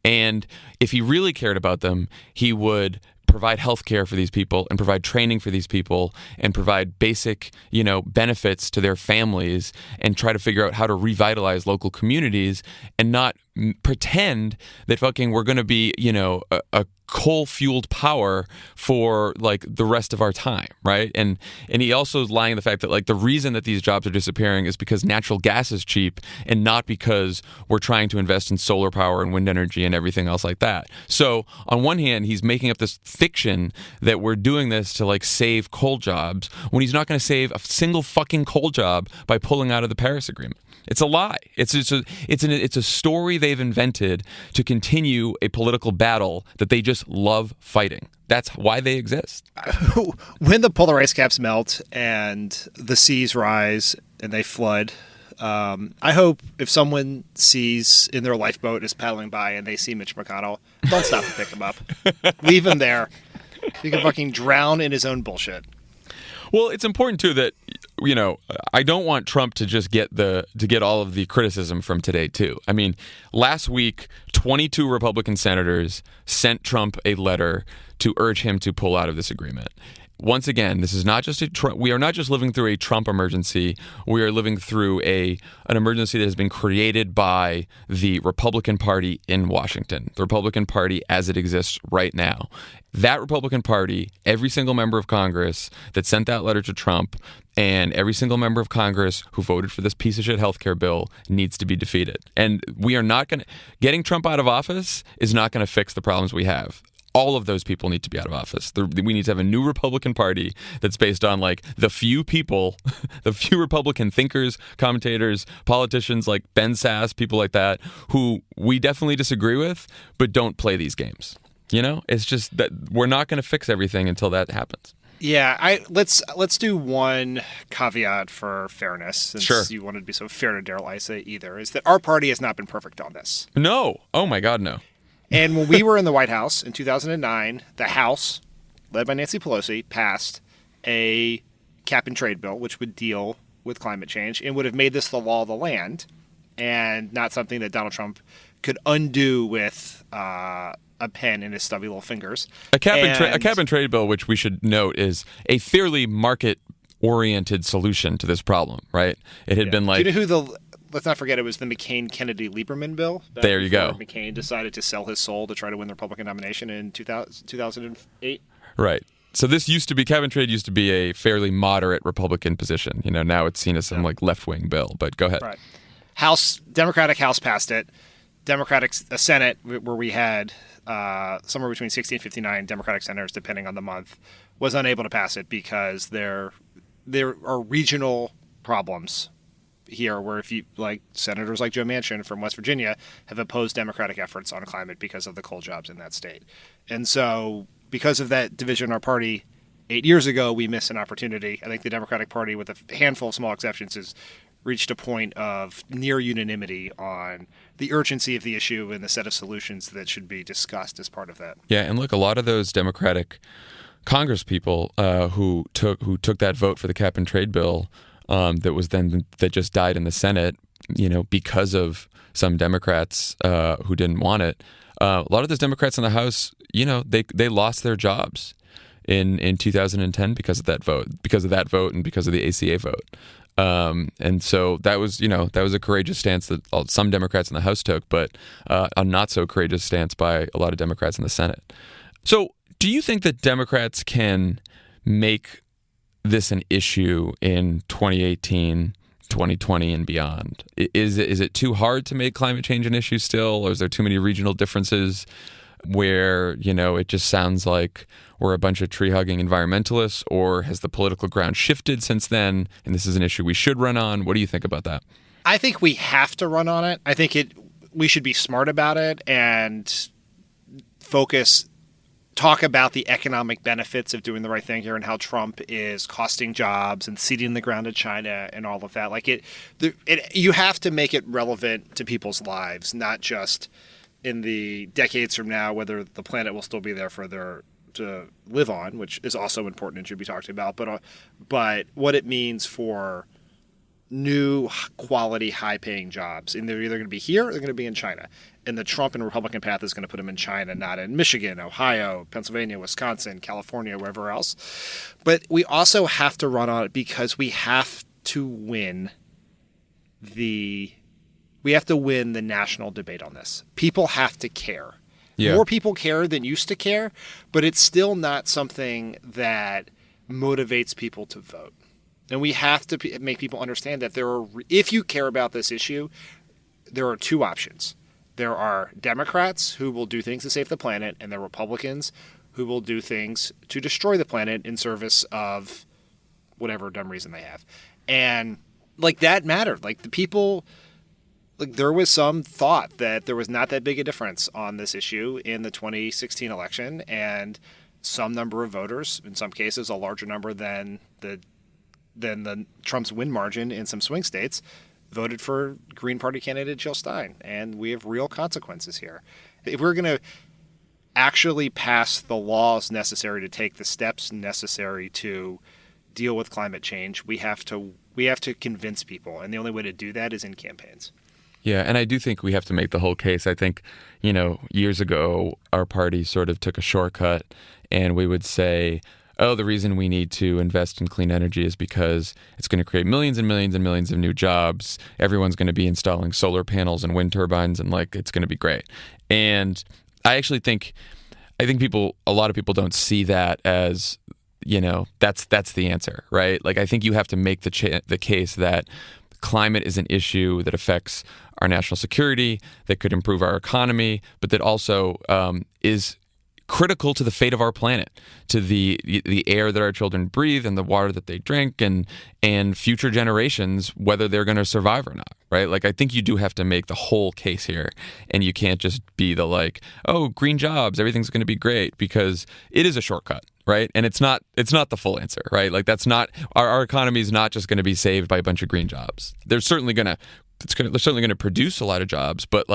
And if he really cared about them, he would provide health care for these people and provide training for these people and provide basic, benefits to their families and try to figure out how to revitalize local communities and not pretend that fucking we're going to be, a coal-fueled power for like the rest of our time, right? And he also is lying the fact that like the reason that these jobs are disappearing is because natural gas is cheap and not because we're trying to invest in solar power and wind energy and everything else like that. So on one hand, he's making up this fiction that we're doing this to like save coal jobs when he's not going to save a single fucking coal job by pulling out of the Paris Agreement. It's a lie. It's a story they've invented to continue a political battle that they just love fighting. That's why they exist. When the polar ice caps melt and the seas rise and they flood, I hope if someone sees in their lifeboat is paddling by and they see Mitch McConnell, don't stop to pick him up. Leave him there. He can fucking drown in his own bullshit. Well, it's important too that I don't want Trump to just get all of the criticism from today too. I mean, last week 22 Republican senators sent Trump a letter to urge him to pull out of this agreement. Once again, this is not just we are not just living through a Trump emergency. We are living through an emergency that has been created by the Republican Party in Washington, the Republican Party as it exists right now. That Republican Party, every single member of Congress that sent that letter to Trump, and every single member of Congress who voted for this piece of shit healthcare bill needs to be defeated. And we are not going to getting Trump out of office is not going to fix the problems we have. All of those people need to be out of office. We need to have a new Republican Party that's based on like the few people, the few Republican thinkers, commentators, politicians like Ben Sass, people like that, who we definitely disagree with, but don't play these games. It's just that we're not going to fix everything until that happens. Yeah, let's do one caveat for fairness, since Sure. you wanted to be so fair to Daryl Issa either, is that our party has not been perfect on this. No. Oh my God, no. And when we were in the White House in 2009, the House, led by Nancy Pelosi, passed a cap and trade bill, which would deal with climate change and would have made this the law of the land and not something that Donald Trump could undo with a pen in his stubby little fingers. A cap and trade bill, which we should note, is a fairly market-oriented solution to this problem, right? It had been like... Do you know who let's not forget it was the McCain-Kennedy-Lieberman bill. There you go. McCain decided to sell his soul to try to win the Republican nomination in 2008. Right. So this cap and trade used to be a fairly moderate Republican position. Now it's seen as some like left-wing bill, but go ahead. Right. Democratic House passed it. Democratic Senate, where we had somewhere between 60 and 59 Democratic senators, depending on the month, was unable to pass it because there are regional problems here where if you like senators like Joe Manchin from West Virginia have opposed Democratic efforts on climate because of the coal jobs in that state. And so because of that division in our party 8 years ago, we missed an opportunity. I think the Democratic Party, with a handful of small exceptions, has reached a point of near unanimity on the urgency of the issue and the set of solutions that should be discussed as part of that. Yeah, and look, a lot of those Democratic Congress people who took that vote for the cap and trade bill that just died in the Senate, because of some Democrats who didn't want it. A lot of those Democrats in the House, they lost their jobs in 2010 because of that vote, and because of the ACA vote. And so that was a courageous stance that some Democrats in the House took, but a not so courageous stance by a lot of Democrats in the Senate. So do you think that Democrats can make this an issue in 2018, 2020 and beyond? Is it too hard to make climate change an issue still, or is there too many regional differences where, it just sounds like we're a bunch of tree-hugging environmentalists, or has the political ground shifted since then and this is an issue we should run on? What do you think about that? I think we have to run on it. I think we should be smart about it and talk about the economic benefits of doing the right thing here and how Trump is costing jobs and ceding the ground to China and all of that. Like you have to make it relevant to people's lives, not just in the decades from now, whether the planet will still be there to live on, which is also important and should be talked about, but what it means for new quality, high-paying jobs. And they're either going to be here or they're going to be in China. And the Trump and Republican path is going to put them in China, not in Michigan, Ohio, Pennsylvania, Wisconsin, California, wherever else. But we also have to run on it because we have to win the national debate on this. People have to care. Yeah. More people care than used to care, but it's still not something that motivates people to vote. And we have to make people understand that if you care about this issue, there are two options. There are Democrats who will do things to save the planet, and there are Republicans who will do things to destroy the planet in service of whatever dumb reason they have. And like that mattered. Like the people, like there was some thought that there was not that big a difference on this issue in the 2016 election, and some number of voters, in some cases a larger number than the Trump's win margin in some swing states, voted for Green Party candidate Jill Stein. And we have real consequences here. If we're going to actually pass the laws necessary to take the steps necessary to deal with climate change, we have to convince people. And the only way to do that is in campaigns. Yeah, and I do think we have to make the whole case. I think, years ago, our party sort of took a shortcut, and we would say, oh, the reason we need to invest in clean energy is because it's going to create millions and millions and millions of new jobs. Everyone's going to be installing solar panels and wind turbines, and it's going to be great. And I actually think, a lot of people don't see that as, that's the answer, right? Like, I think you have to make the case that climate is an issue that affects our national security, that could improve our economy, but that also is critical to the fate of our planet, to the air that our children breathe and the water that they drink, and future generations, whether they're going to survive or not, right? Like, I think you do have to make the whole case here, and you can't just be green jobs, everything's going to be great, because it is a shortcut, right? And it's not the full answer, right? Like, that's not our economy is not just going to be saved by a bunch of green jobs. They're certainly going to produce a lot of jobs, but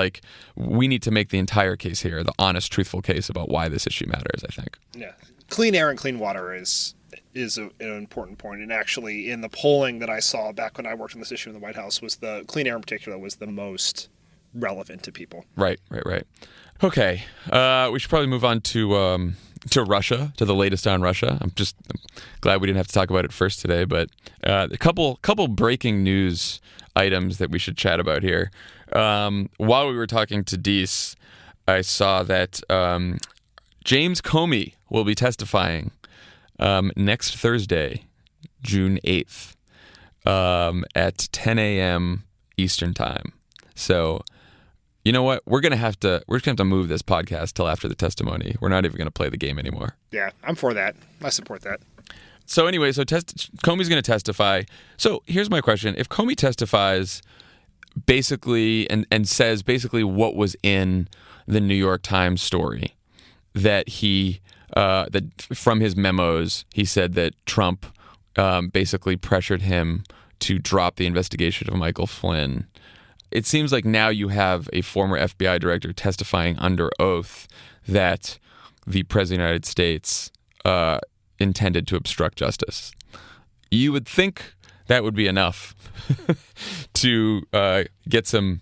we need to make the entire case here, the honest, truthful case about why this issue matters, I think. Yeah. Clean air and clean water is an important point. And actually, in the polling that I saw back when I worked on this issue in the White House, was the clean air in particular was the most relevant to people. Right. Okay. We should probably move on to Russia, to the latest on Russia. I'm just glad we didn't have to talk about it first today, but a couple breaking news items that we should chat about here. While we were talking to Deese, I saw that James Comey will be testifying next Thursday, June 8th, at 10 a.m. Eastern Time. So, you know what? We're just gonna have to move this podcast till after the testimony. We're not even gonna play the game anymore. Yeah, I'm for that. I support that. So anyway, Comey's going to testify. So here's my question. If Comey testifies basically and says basically what was in the New York Times story, that that from his memos, he said that Trump basically pressured him to drop the investigation of Michael Flynn. It seems like now you have a former FBI director testifying under oath that the President of the United States intended to obstruct justice. You would think that would be enough to get some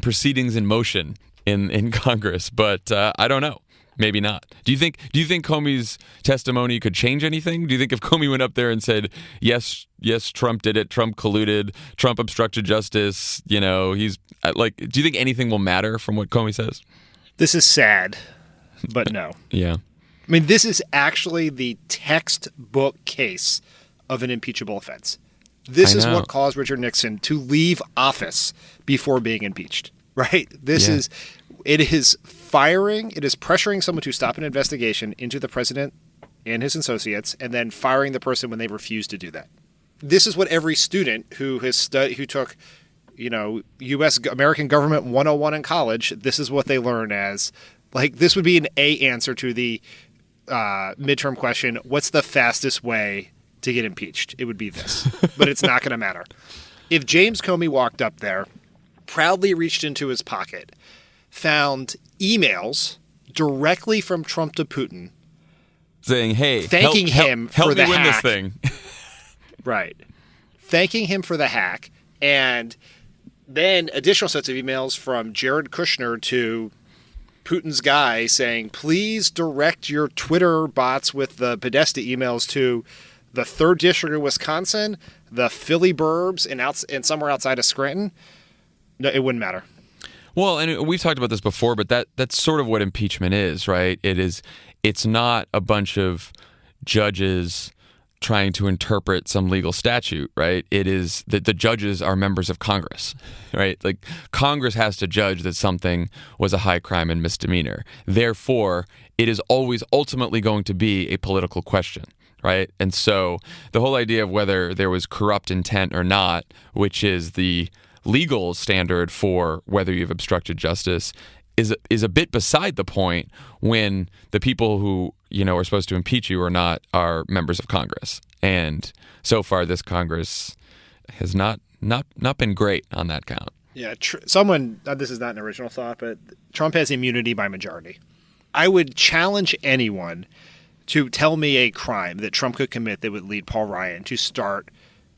proceedings in motion in Congress, but I don't know. Maybe not. Do you think Comey's testimony could change anything? Do you think if Comey went up there and said, yes, Trump did it, Trump colluded, Trump obstructed justice, he's do you think anything will matter from what Comey says? This is sad, but no. Yeah. I mean, this is actually the textbook case of an impeachable offense. This is what caused Richard Nixon to leave office before being impeached, right? It is pressuring someone to stop an investigation into the president and his associates, and then firing the person when they refuse to do that. This is what every student who took, American Government 101 in college, this is what they learn as, this would be an A answer to the midterm question, what's the fastest way to get impeached? It would be this, but it's not going to matter. If James Comey walked up there, proudly reached into his pocket, found emails directly from Trump to Putin saying, hey, thanking him for the win hack. This thing. Right. Thanking him for the hack, and then additional sets of emails from Jared Kushner to Putin's guy saying, please direct your Twitter bots with the Podesta emails to the 3rd District of Wisconsin, the Philly burbs, and somewhere outside of Scranton. No, it wouldn't matter. Well, and we've talked about this before, but that's sort of what impeachment is, right? It's not a bunch of judges trying to interpret some legal statute, right? It is that the judges are members of Congress, right? Like Congress has to judge that something was a high crime and misdemeanor. Therefore, it is always ultimately going to be a political question, right? And so the whole idea of whether there was corrupt intent or not, which is the legal standard for whether you've obstructed justice, is a bit beside the point when the people who are supposed to impeach you or not are members of Congress. And so far, this Congress has not been great on that count. Yeah, this is not an original thought, but Trump has immunity by majority. I would challenge anyone to tell me a crime that Trump could commit that would lead Paul Ryan to start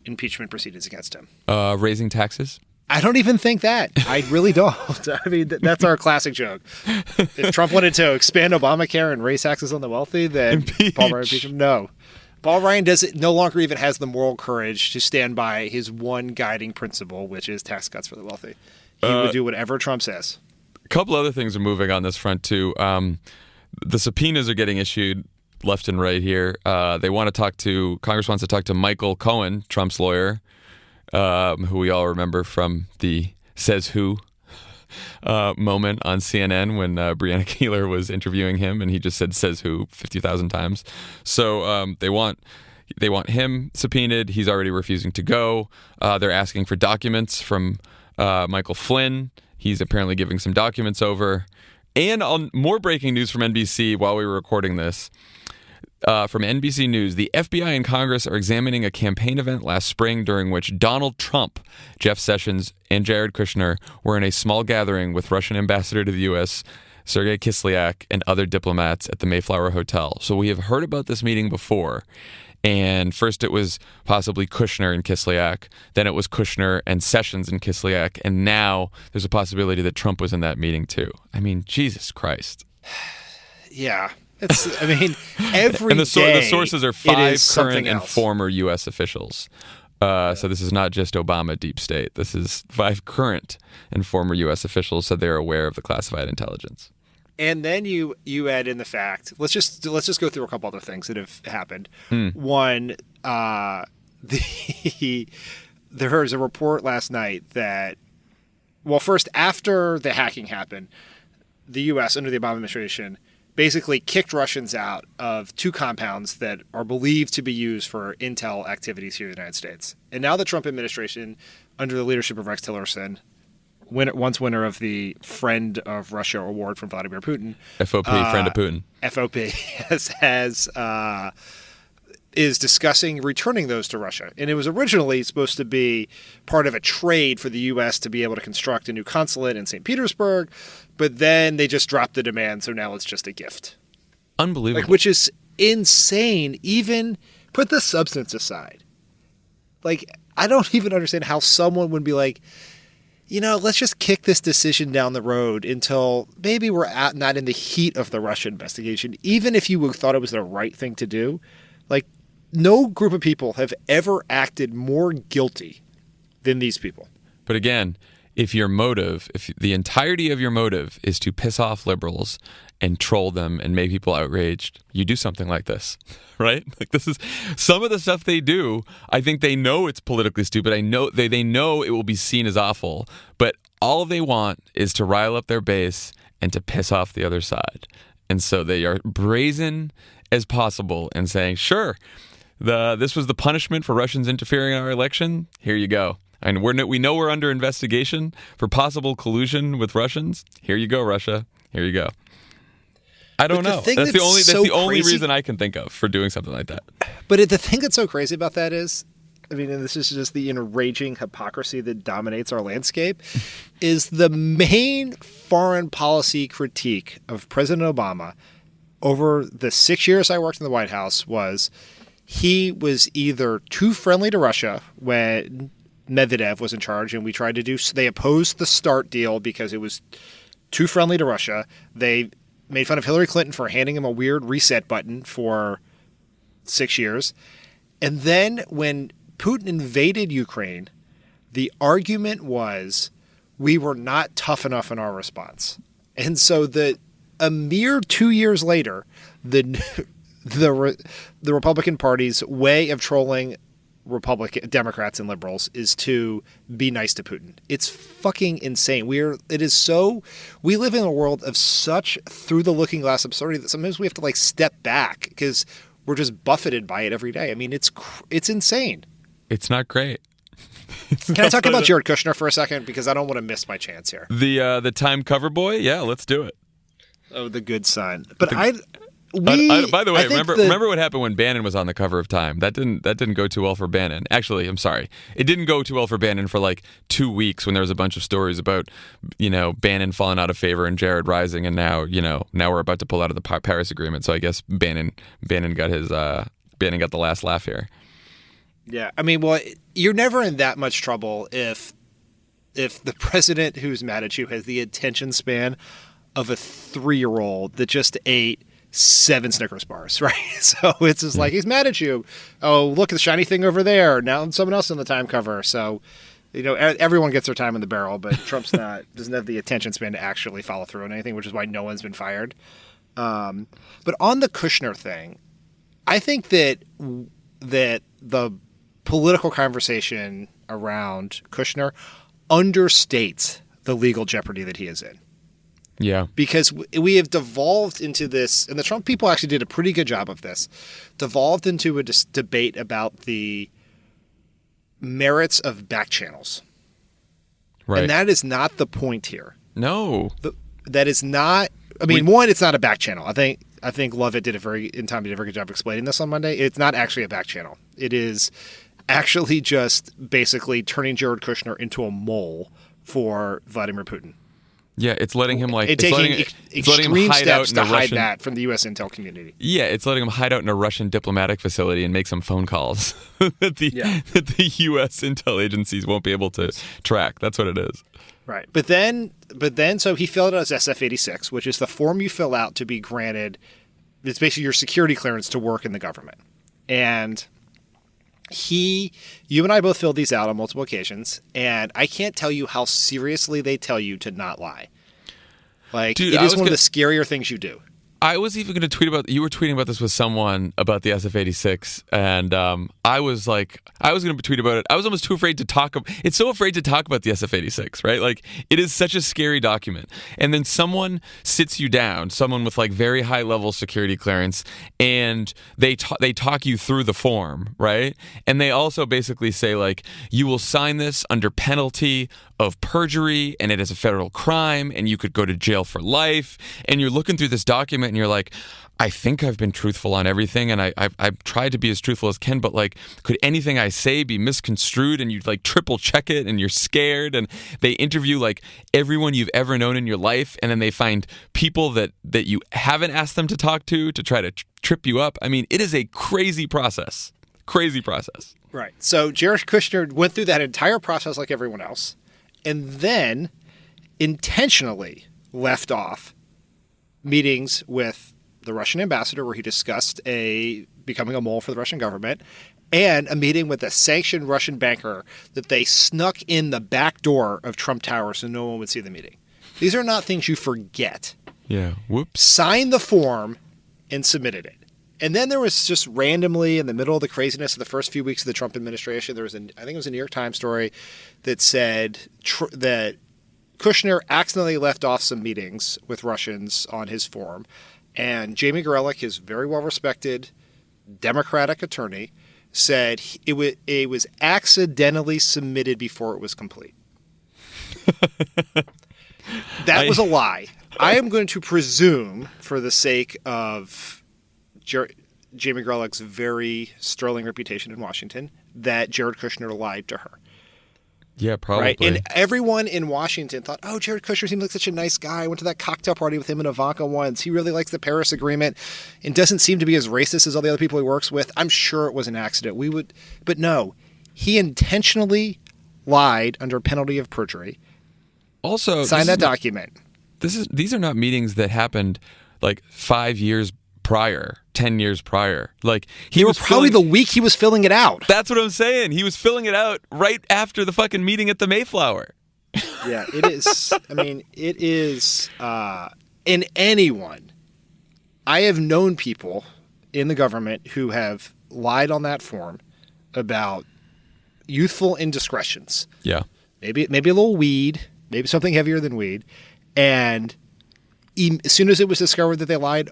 impeachment proceedings against him. Raising taxes? I don't even think that. I really don't. I mean, that's our classic joke. If Trump wanted to expand Obamacare and raise taxes on the wealthy, then Paul Ryan impeach him. No. Paul Ryan no longer even has the moral courage to stand by his one guiding principle, which is tax cuts for the wealthy. He would do whatever Trump says. A couple other things are moving on this front, too. The subpoenas are getting issued left and right here. Congress wants to talk to Michael Cohen, Trump's lawyer, who we all remember from the Says Who moment on CNN when Breonna Keeler was interviewing him and he just said Says Who 50,000 times. So they want him subpoenaed. He's already refusing to go. They're asking for documents from Michael Flynn. He's apparently giving some documents over. And on more breaking news from NBC while we were recording this, from NBC News, the FBI and Congress are examining a campaign event last spring during which Donald Trump, Jeff Sessions, and Jared Kushner were in a small gathering with Russian ambassador to the U.S., Sergei Kislyak, and other diplomats at the Mayflower Hotel. So we have heard about this meeting before. And first it was possibly Kushner and Kislyak. Then it was Kushner and Sessions and Kislyak. And now there's a possibility that Trump was in that meeting too. I mean, Jesus Christ. Yeah. Every and the sources are 5 current and else. former U.S. officials. So this is not just Obama deep state. This is 5 current and former U.S. officials, so they're aware of the classified intelligence. And then you add in the fact. Let's just go through a couple other things that have happened. One, there was a report last night that, first after the hacking happened, the U.S. under the Obama administration basically kicked Russians out of 2 compounds that are believed to be used for intel activities here in the United States. And now the Trump administration, under the leadership of Rex Tillerson, once winner of the Friend of Russia award from Vladimir Putin. FOP, Friend of Putin. FOP is discussing returning those to Russia. And it was originally supposed to be part of a trade for the U.S. to be able to construct a new consulate in St. Petersburg, but then they just dropped the demand, so now it's just a gift. Unbelievable. Which is insane. Even put the substance aside. I don't even understand how someone would be like, let's just kick this decision down the road until maybe we're not in the heat of the Russia investigation. Even if you thought it was the right thing to do, no group of people have ever acted more guilty than these people. But again, if the entirety of your motive is to piss off liberals and troll them and make people outraged, you do something like this, right? This is some of the stuff they do. I think they know it's politically stupid. I know they know it will be seen as awful, but all they want is to rile up their base and to piss off the other side. And so they are brazen as possible and saying, sure, this was the punishment for Russians interfering in our election. Here you go. And we know we're under investigation for possible collusion with Russians. Here you go, Russia. Here you go. I don't know. That's the only reason I can think of for doing something like that. But the thing that's so crazy about that is, and this is just the enraging hypocrisy that dominates our landscape, is the main foreign policy critique of President Obama over the 6 years I worked in the White House was he was either too friendly to Russia when Medvedev was in charge, and they opposed the START deal because it was too friendly to Russia. They made fun of Hillary Clinton for handing him a weird reset button for 6 years. And then when Putin invaded Ukraine, the argument was, we were not tough enough in our response. And so a mere 2 years later, the Republican Party's way of trolling Democrats and liberals is to be nice to Putin. It's fucking insane. We live in a world of such through the looking glass absurdity that sometimes we have to like step back because we're just buffeted by it every day. I mean, it's insane. It's not great. Can I talk about Jared Kushner for a second? Because I don't want to miss my chance here. The Time cover boy? Yeah, let's do it. Oh, the good son. But by the way, remember what happened when Bannon was on the cover of Time? That didn't go too well for Bannon. Actually, I'm sorry. It didn't go too well for Bannon for like 2 weeks when there was a bunch of stories about, Bannon falling out of favor and Jared rising, and now we're about to pull out of the Paris Agreement. So I guess Bannon got the last laugh here. Yeah, I mean, well, you're never in that much trouble if the president who's mad at you has the attention span of a 3-year-old that just ate 7 Snickers bars, right? So it's just like, he's mad at you. Oh, look at the shiny thing over there. Now someone else on the Time cover. So, everyone gets their time in the barrel, but Trump's doesn't have the attention span to actually follow through on anything, which is why no one's been fired. But on the Kushner thing, I think that the political conversation around Kushner understates the legal jeopardy that he is in. Yeah. Because we have devolved into this, and the Trump people actually did a pretty good job of this, devolved into a debate about the merits of back channels. Right. And that is not the point here. No. That is not, one, it's not a back channel. I think Lovett did a very good job explaining this on Monday. It's not actually a back channel. It is actually just basically turning Jared Kushner into a mole for Vladimir Putin. Yeah, it's letting him taking extreme steps to hide that from the U.S. intel community. Yeah, it's letting him hide out in a Russian diplomatic facility and make some phone calls that the U.S. intel agencies won't be able to track. That's what it is. Right, but then, so he filled out his SF-86, which is the form you fill out to be granted. It's basically your security clearance to work in the government, and you and I both filled these out on multiple occasions, and I can't tell you how seriously they tell you to not lie. Like, dude, it is one of the scarier things you do. I was even going to tweet about, you were tweeting about this with someone about the SF-86, and I was going to tweet about it. I was almost too afraid to talk. It's so afraid to talk about the SF-86, right? Like, it is such a scary document. And then someone sits you down, someone with like very high level security clearance, and they talk you through the form, right? And they also basically say like, you will sign this under penalty of perjury, and it is a federal crime, and you could go to jail for life. And you're looking through this document, and you're like, I think I've been truthful on everything, and I've tried to be as truthful as can, but like, could anything I say be misconstrued? And you like triple check it, and you're scared. And they interview like everyone you've ever known in your life, and then they find people that you haven't asked them to talk to try to trip you up. I mean, it is a crazy process. Crazy process. Right. So Jared Kushner went through that entire process like everyone else, and then intentionally left off meetings with the Russian ambassador where he discussed becoming a mole for the Russian government, and a meeting with a sanctioned Russian banker that they snuck in the back door of Trump Tower so no one would see the meeting. These are not things you forget. Yeah. Whoops. Signed the form and submitted it. And then there was just randomly in the middle of the craziness of the first few weeks of the Trump administration, there was I think it was a New York Times story that said that Kushner accidentally left off some meetings with Russians on his form. And Jamie Gorelick, his very well-respected Democratic attorney, said it was accidentally submitted before it was complete. That was a lie. I am going to presume, for the sake of Jamie Gorelick's very sterling reputation in Washington, that Jared Kushner lied to her. Yeah, probably. Right? And everyone in Washington thought, oh, Jared Kushner seems like such a nice guy. I went to that cocktail party with him and Ivanka once. He really likes the Paris Agreement and doesn't seem to be as racist as all the other people he works with. I'm sure it was an accident. But no, he intentionally lied under penalty of perjury. Also, signed that document. These are not meetings that happened like 5 years prior, 10 years prior. Like he was probably the week he was filling it out. That's what I'm saying. He was filling it out right after the fucking meeting at the Mayflower. Yeah, it is. I mean, it is. In anyone, I have known people in the government who have lied on that form about youthful indiscretions. Yeah. Maybe a little weed, maybe something heavier than weed, and as soon as it was discovered that they lied,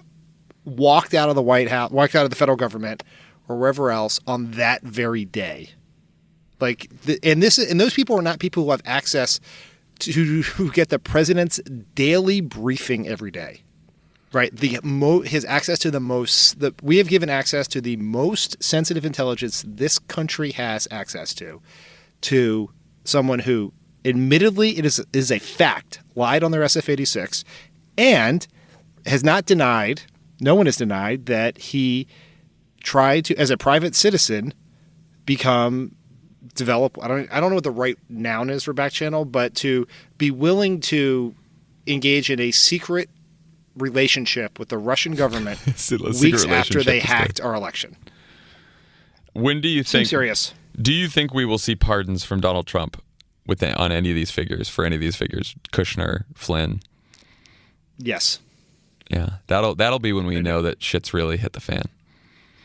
walked out of the White House, walked out of the federal government, or wherever else on that very day. And those people are not people who have access to, who get the president's daily briefing every day, right? His access to we have given access to the most sensitive intelligence this country has access to someone who, admittedly, it is a fact, lied on their SF-86, and has not denied. No one has denied that he tried to, as a private citizen, develop. I don't know what the right noun is for back channel, but to be willing to engage in a secret relationship with the Russian government weeks after they hacked our election. When do you think? Seems serious. Do you think we will see pardons from Donald Trump on any of these figures? For any of these figures, Kushner, Flynn. Yes. Yeah, that'll be when we know that shit's really hit the fan.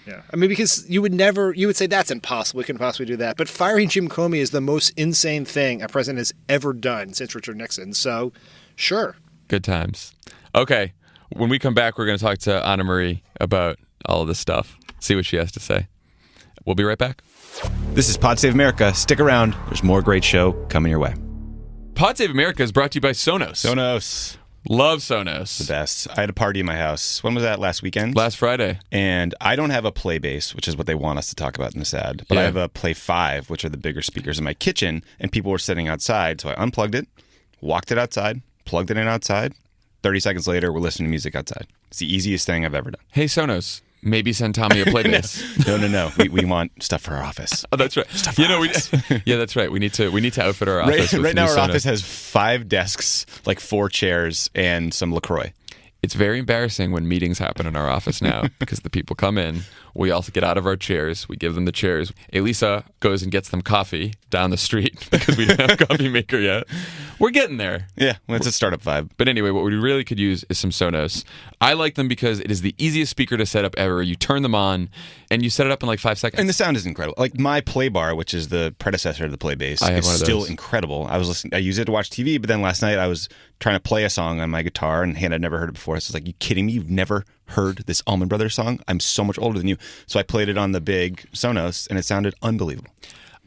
Yeah, I mean, because you would say that's impossible. We couldn't possibly do that. But firing Jim Comey is the most insane thing a president has ever done since Richard Nixon. So, sure. Good times. Okay, when we come back, we're going to talk to Ana Marie about all of this stuff. See what she has to say. We'll be right back. This is Pod Save America. Stick around. There's more great show coming your way. Pod Save America is brought to you by Sonos. Sonos. Love Sonos. The best. I had a party in my house. When was that? Last weekend? Last Friday. And I don't have a Play Base, which is what they want us to talk about in this ad. But I have a Play 5, which are the bigger speakers in my kitchen. And people were sitting outside. So I unplugged it, walked it outside, plugged it in outside. 30 seconds later, we're listening to music outside. It's the easiest thing I've ever done. Hey, Sonos. Maybe send Tommy a Play Base. No. We want stuff for our office. Oh, that's right. Stuff for our office. Yeah, that's right. We need to outfit our office. Right now, our Sonos. office has 5 desks, like 4 chairs, and some LaCroix. It's very embarrassing when meetings happen in our office now because the people come in. We also get out of our chairs. We give them the chairs. Elisa goes and gets them coffee down the street because we don't have a coffee maker yet. We're getting there. Yeah, well, it's a startup vibe. But anyway, what we really could use is some Sonos. I like them because it is the easiest speaker to set up ever. You turn them on and you set it up in like 5 seconds. And the sound is incredible. Like my Play Bar, which is the predecessor to the Play Base, is still incredible. I use it to watch TV, but then last night I was trying to play a song on my guitar and Hannah had never heard it before. So I was like, you kidding me? You've never heard this Allman Brothers song? I'm so much older than you. So I played it on the big Sonos and it sounded unbelievable.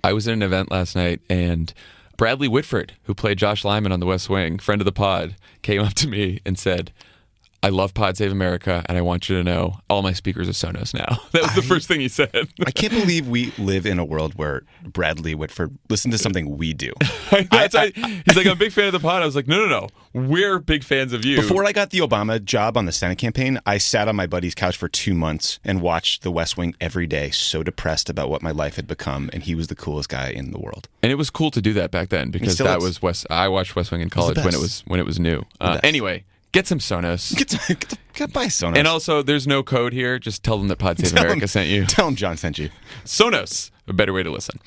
I was at an event last night and Bradley Whitford, who played Josh Lyman on The West Wing, friend of the pod, came up to me and said, I love Pod Save America, and I want you to know all my speakers are Sonos now. That was the first thing he said. I can't believe we live in a world where Bradley Whitford listens to something we do. He's like, I'm a big fan of the pod. I was like, no. We're big fans of you. Before I got the Obama job on the Senate campaign, I sat on my buddy's couch for 2 months and watched The West Wing every day, so depressed about what my life had become, and he was the coolest guy in the world. And it was cool to do that back then because I watched West Wing in college when it was new. Anyway. Get some Sonos. Get buy Sonos. And also, there's no code here. Just tell them that Pod Save America sent you. Tell them John sent you. Sonos, a better way to listen.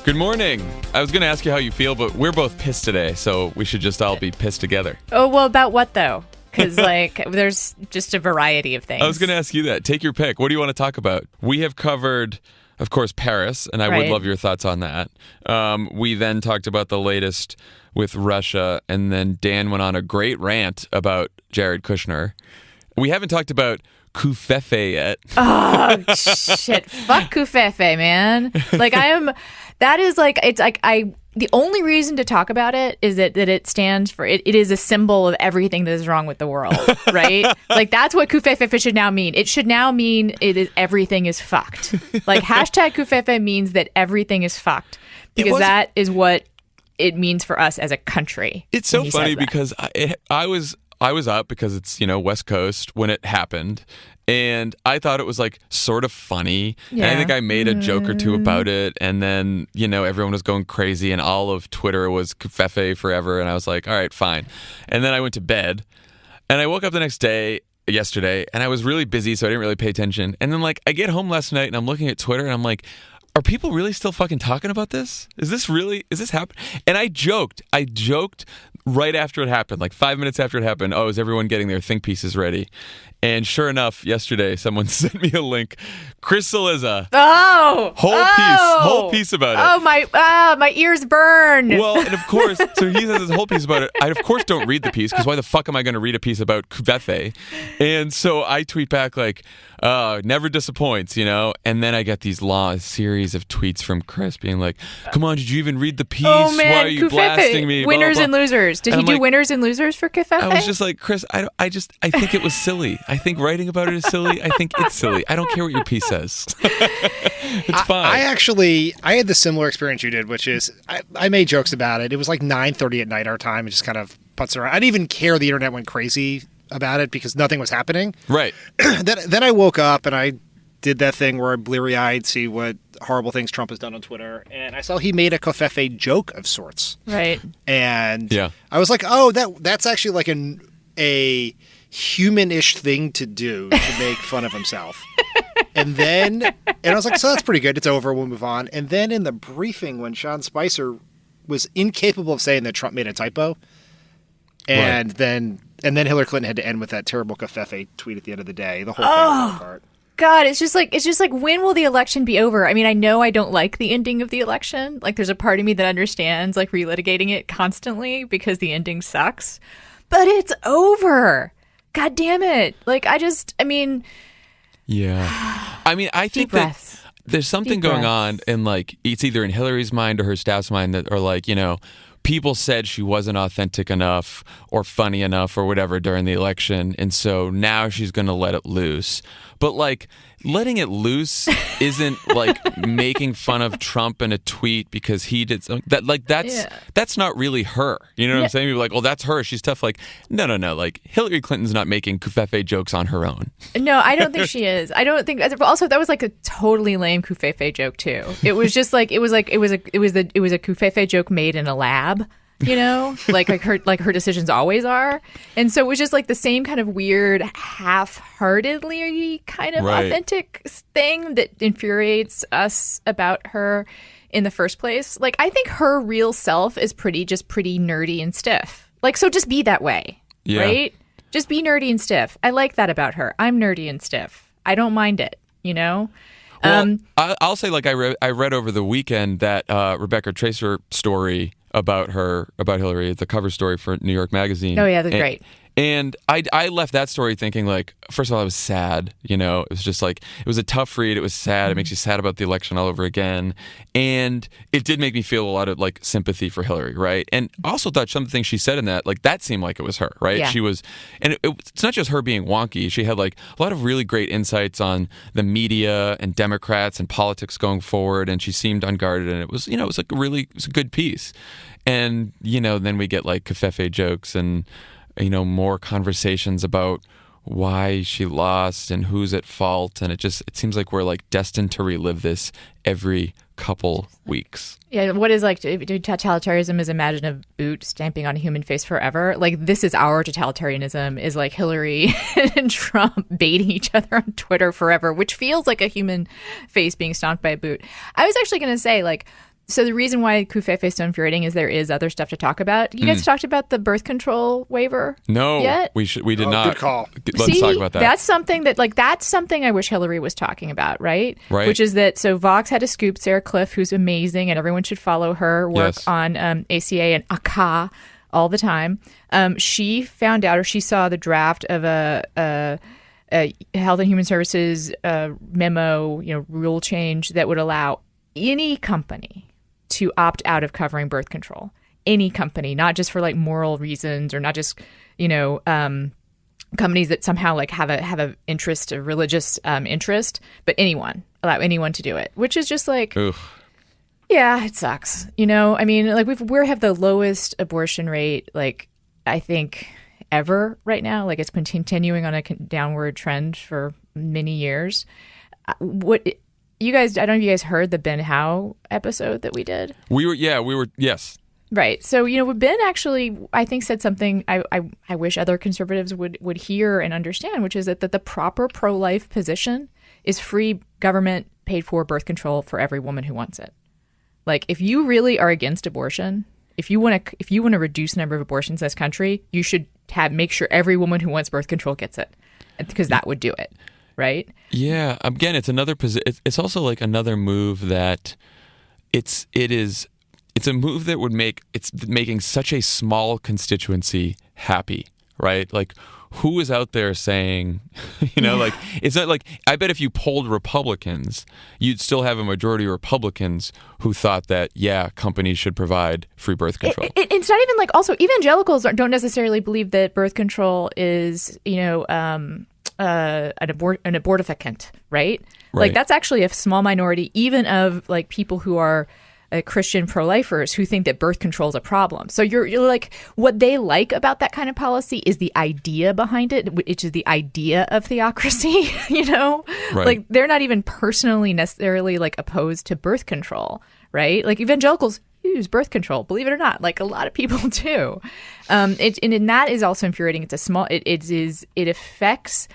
Good morning. I was going to ask you how you feel, but we're both pissed today, so we should just all be pissed together. Oh, well, about what, though? Because, there's just a variety of things. I was going to ask you that. Take your pick. What do you want to talk about? We have covered, of course, Paris, and I would love your thoughts on that. We then talked about the latest with Russia, and then Dan went on a great rant about Jared Kushner. We haven't talked about Kufefe yet. Oh, shit. Fuck Kufefe, man. The only reason to talk about it is that it stands for, it is a symbol of everything that is wrong with the world, right? That's what Kufefe should now mean. It should now mean everything is fucked. Hashtag Kufefe means that everything is fucked. Because that is what it means for us as a country. It's so funny because I was up because it's, West Coast when it happened. And I thought it was sort of funny. Yeah. And I think I made a joke or two about it. And then, everyone was going crazy and all of Twitter was Kufefe forever. And I was like, all right, fine. And then I went to bed and I woke up the next day, yesterday, and I was really busy, so I didn't really pay attention. And then I get home last night and I'm looking at Twitter and I'm like, are people really still fucking talking about this? Is this happening? And I joked right after it happened, like 5 minutes after it happened. Oh, is everyone getting their think pieces ready? And sure enough, yesterday someone sent me a link. Chris Cillizza. Whole piece about it. Oh, my ears burn. Well, and of course, so he says this whole piece about it. I of course don't read the piece because why the fuck am I going to read a piece about Cuvette? And so I tweet back like, never disappoints, you know? And then I get these long series of tweets from Chris being like, come on, did you even read the piece? Oh man, why are you Cuvette. blasting me? Winners blah, blah, and blah. losers. Did And he I'm do like, winners and losers for Cuvette? I was just like, Chris, I think it was silly. I think writing about it is silly. I think it's silly. I don't care what your piece says. It's fine. I had the similar experience you did, which is I made jokes about it. It was like 9:30 at night our time. It just kind of putts around. I didn't even care the internet went crazy about it because nothing was happening. Right. Then I woke up and I did that thing where I bleary-eyed see what horrible things Trump has done on Twitter, and I saw he made a Covfefe joke of sorts. Right. And yeah. I was like, oh, that's actually like a human-ish thing to do to make fun of himself. And I was like, so that's pretty good. It's over. We'll move on. And then in the briefing, when Sean Spicer was incapable of saying that Trump made a typo, and then Hillary Clinton had to end with that terrible Covfefe tweet at the end of the day. The whole thing fell apart. God, it's just like when will the election be over? I mean, I know I don't like the ending of the election. Like there's a part of me that understands like relitigating it constantly because the ending sucks. But it's over. God damn it. Like I think that there's something going on in like it's either in Hillary's mind or her staff's mind that are like, you know, people said she wasn't authentic enough or funny enough or whatever during the election, and so now she's going to let it loose. But like letting it loose isn't like making fun of Trump in a tweet because he did something that's not really her. You know what I'm saying? People are like, well, that's her. She's tough. Like, no. Like Hillary Clinton's not making Cuvfefe jokes on her own. No, I don't think she is. I don't think. Also, that was like a totally lame Cuvfefe joke too. It was just like it was a Cuvfefe joke made in a lab. You know, like her decisions always are, and so it was just like the same kind of weird, half-heartedly kind of authentic thing that infuriates us about her in the first place. Like I think her real self is pretty nerdy and stiff. Like so, just be that way, right? Just be nerdy and stiff. I like that about her. I'm nerdy and stiff. I don't mind it. You know. Well, I'll say like I read over the weekend that Rebecca Tracer story about Hillary. It's a cover story for New York Magazine. Oh yeah, that's great. And I left that story thinking like, first of all, I was sad. You know, it was just like, it was a tough read. It was sad. It makes you sad about the election all over again. And it did make me feel a lot of like sympathy for Hillary, right? And also thought some of the things she said in that seemed like it was her, right? Yeah. She was, and it's not just her being wonky. She had like a lot of really great insights on the media and Democrats and politics going forward. And she seemed unguarded. And it was, you know, it was a good piece. And, you know, then we get like Covfefe jokes and, you know, more conversations about why she lost and who's at fault, and it seems like we're like destined to relive this every couple weeks. Yeah, what is like totalitarianism is imagine a boot stamping on a human face forever. Like this is our totalitarianism, is like Hillary and Trump baiting each other on Twitter forever, which feels like a human face being stomped by a boot. I was actually going to say like, so the reason why Cuvfefe is so infuriating is there is other stuff to talk about. You guys talked about the birth control waiver? No, yet? we did not. Good call. Let's talk about that. That's something I wish Hillary was talking about, right? Right. Which is that, so Vox had a scoop, Sarah Cliff, who's amazing, and everyone should follow her work on ACA and ACA all the time. She found out, or she saw the draft of a Health and Human Services memo, you know, rule change that would allow any company to opt out of covering birth control. Any company, not just for like moral reasons or not just, you know, companies that somehow like have a interest, a religious interest, but allow anyone to do it, which is just like, yeah, it sucks. You know, I mean, like we have the lowest abortion rate, like I think ever right now. Like it's been continuing on a downward trend for many years. You guys, I don't know if you guys heard the Ben Howe episode that we did. We were, yes. Right. So, you know, Ben actually, I think, said something I wish other conservatives would hear and understand, which is that the proper pro-life position is free government paid for birth control for every woman who wants it. Like, if you really are against abortion, if you want to reduce the number of abortions in this country, you should make sure every woman who wants birth control gets it, because that would do it, right? Yeah. Again, it's another it's also like another move that it's a move that would it's making such a small constituency happy, right? Like, who is out there saying, like, it's not like, I bet if you polled Republicans, you'd still have a majority of Republicans who thought that, companies should provide free birth control. It's not even like, also, evangelicals don't necessarily believe that birth control is, an abortificant, right? Like, that's actually a small minority, even of like people who are Christian pro-lifers who think that birth control is a problem. So you're like, what they like about that kind of policy is the idea behind it, which is the idea of theocracy, Right. Like, they're not even personally necessarily like opposed to birth control, right? Like, evangelicals use birth control, believe it or not, like a lot of people do. And that is also infuriating. It's a small, it affects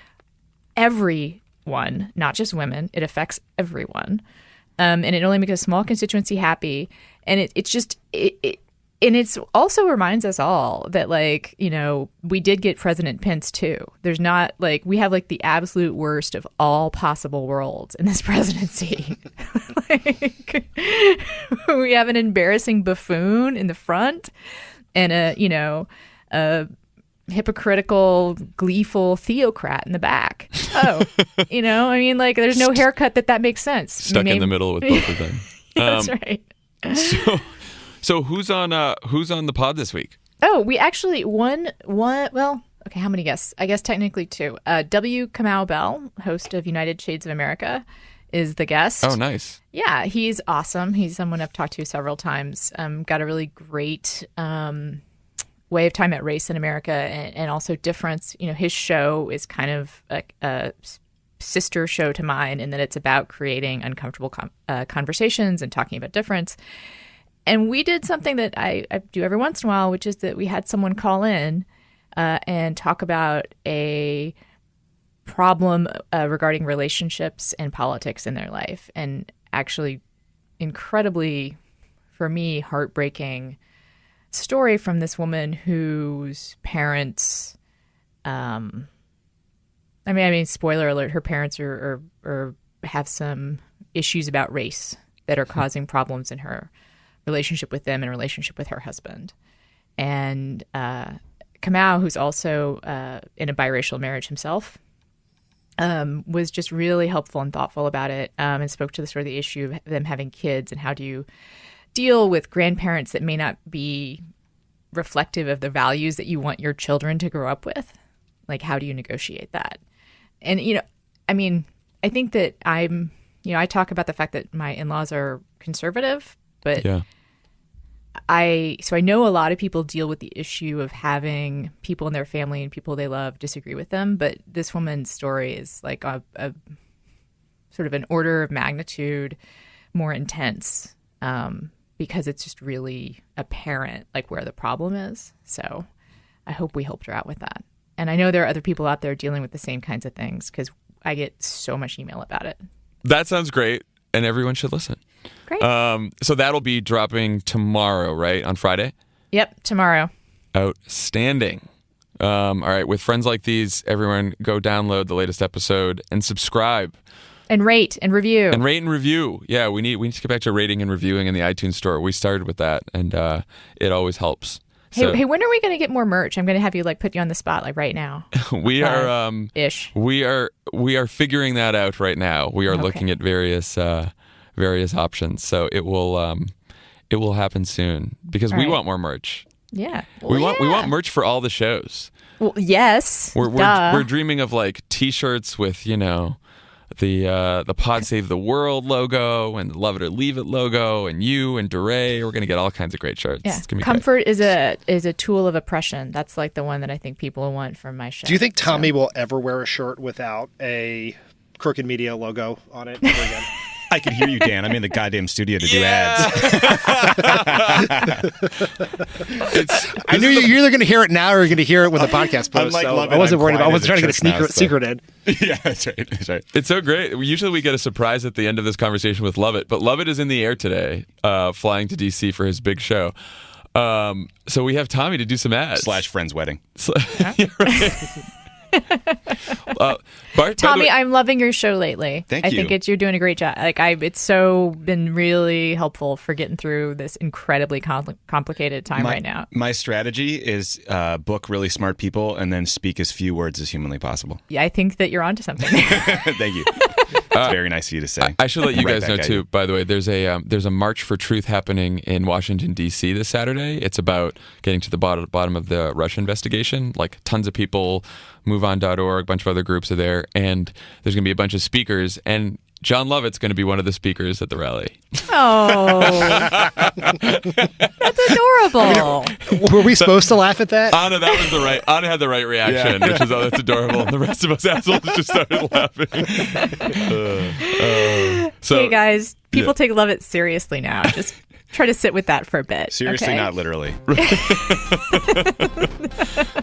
everyone, not just women. It affects everyone. And it only makes a small constituency happy. And and it's also reminds us all that, like, we did get President Pence too. There's not like, we have like the absolute worst of all possible worlds in this presidency. Like, we have an embarrassing buffoon in the front and a hypocritical, gleeful theocrat in the back. Like, there's no haircut that makes sense. Stuck in the middle with both of them. That's right. So who's on the pod this week? Oh, we actually one. Well, okay, how many guests? I guess technically two. W. Kamau Bell, host of United Shades of America, is the guest. Oh, nice. Yeah, he's awesome. He's someone I've talked to several times. Got a really great way of talking about race in America and also difference. His show is kind of a sister show to mine in that it's about creating uncomfortable conversations and talking about difference. And we did something that I do every once in a while, which is that we had someone call in and talk about a problem regarding relationships and politics in their life. And actually, incredibly, for me, heartbreaking story from this woman whose parents, I mean, spoiler alert, her parents are have some issues about race that are causing problems in her relationship with them and relationship with her husband. And Kamau, who's also in a biracial marriage himself, was just really helpful and thoughtful about it, and spoke to the sort of the issue of them having kids and how do you deal with grandparents that may not be reflective of the values that you want your children to grow up with. Like, how do you negotiate that? And, I think that I talk about the fact that my in-laws are conservative, but I know a lot of people deal with the issue of having people in their family and people they love disagree with them. But this woman's story is like a sort of an order of magnitude more intense, because it's just really apparent like where the problem is. So I hope we helped her out with that. And I know there are other people out there dealing with the same kinds of things because I get so much email about it. That sounds great. And everyone should listen. Great. So that'll be dropping tomorrow, right? On Friday? Yep, tomorrow. Outstanding. All right. With friends like these, everyone go download the latest episode and subscribe. And rate and review. Yeah, we need to get back to rating and reviewing in the iTunes store. We started with that, and it always helps. Hey, when are we going to get more merch? I'm going to have you put you on the spot right now. We are We are figuring that out right now. We are looking at various options. So it will happen soon because we want more merch. Yeah. We want merch for all the shows. Well, yes. We're dreaming of T-shirts with the Pod Save the World logo and the Love It or Leave It logo and you and DeRay. We're gonna get all kinds of great shirts. Yeah. It's gonna be Comfort great. is a tool of oppression. That's the one that I think people want from my show. Do you think Tommy will ever wear a shirt without a Crooked Media logo on it ever again? I can hear you, Dan. I'm in the goddamn studio to do ads. I knew you're either going to hear it now or you're going to hear it when the podcast posts. Unlike So Lovett, I wasn't I'm worried about. I quiet wasn't trying to as get a a church secret in. Yeah, that's right. That's right. It's so great. Usually we get a surprise at the end of this conversation with Lovett, but Lovett is in the air today, flying to DC for his big show. So we have Tommy to do some ads. / friend's wedding. Yeah, right. Bart, by the Tommy, way- I'm loving your show lately. Thank I you. think you're doing a great job. It's so been really helpful for getting through this incredibly complicated time right now. My strategy is book really smart people and then speak as few words as humanly possible. Yeah, I think that you're onto something. Thank you. It's very nice of you to say. I should let you Right guys back know at too. you. By the way, there's a March for Truth happening in Washington D.C. this Saturday. It's about getting to the bottom of the Russia investigation. Like tons of people, MoveOn.org, a bunch of other groups are there, and there's going to be a bunch of speakers. And John Lovett's going to be one of the speakers at the rally. Oh, that's adorable. Were we supposed to laugh at that? Anna, that was the right. Anna had the right reaction, which is that's adorable. And the rest of us assholes just started laughing. So, Hey guys, people yeah. take Lovett seriously now. Just try to sit with that for a bit. Seriously, okay? not literally.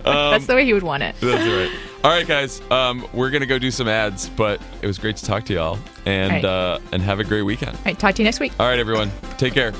That's the way he would want it. That's right. All right, guys. We're gonna go do some ads, but it was great to talk to y'all, and All right. and have a great weekend. All right, talk to you next week. All right, everyone. Take care.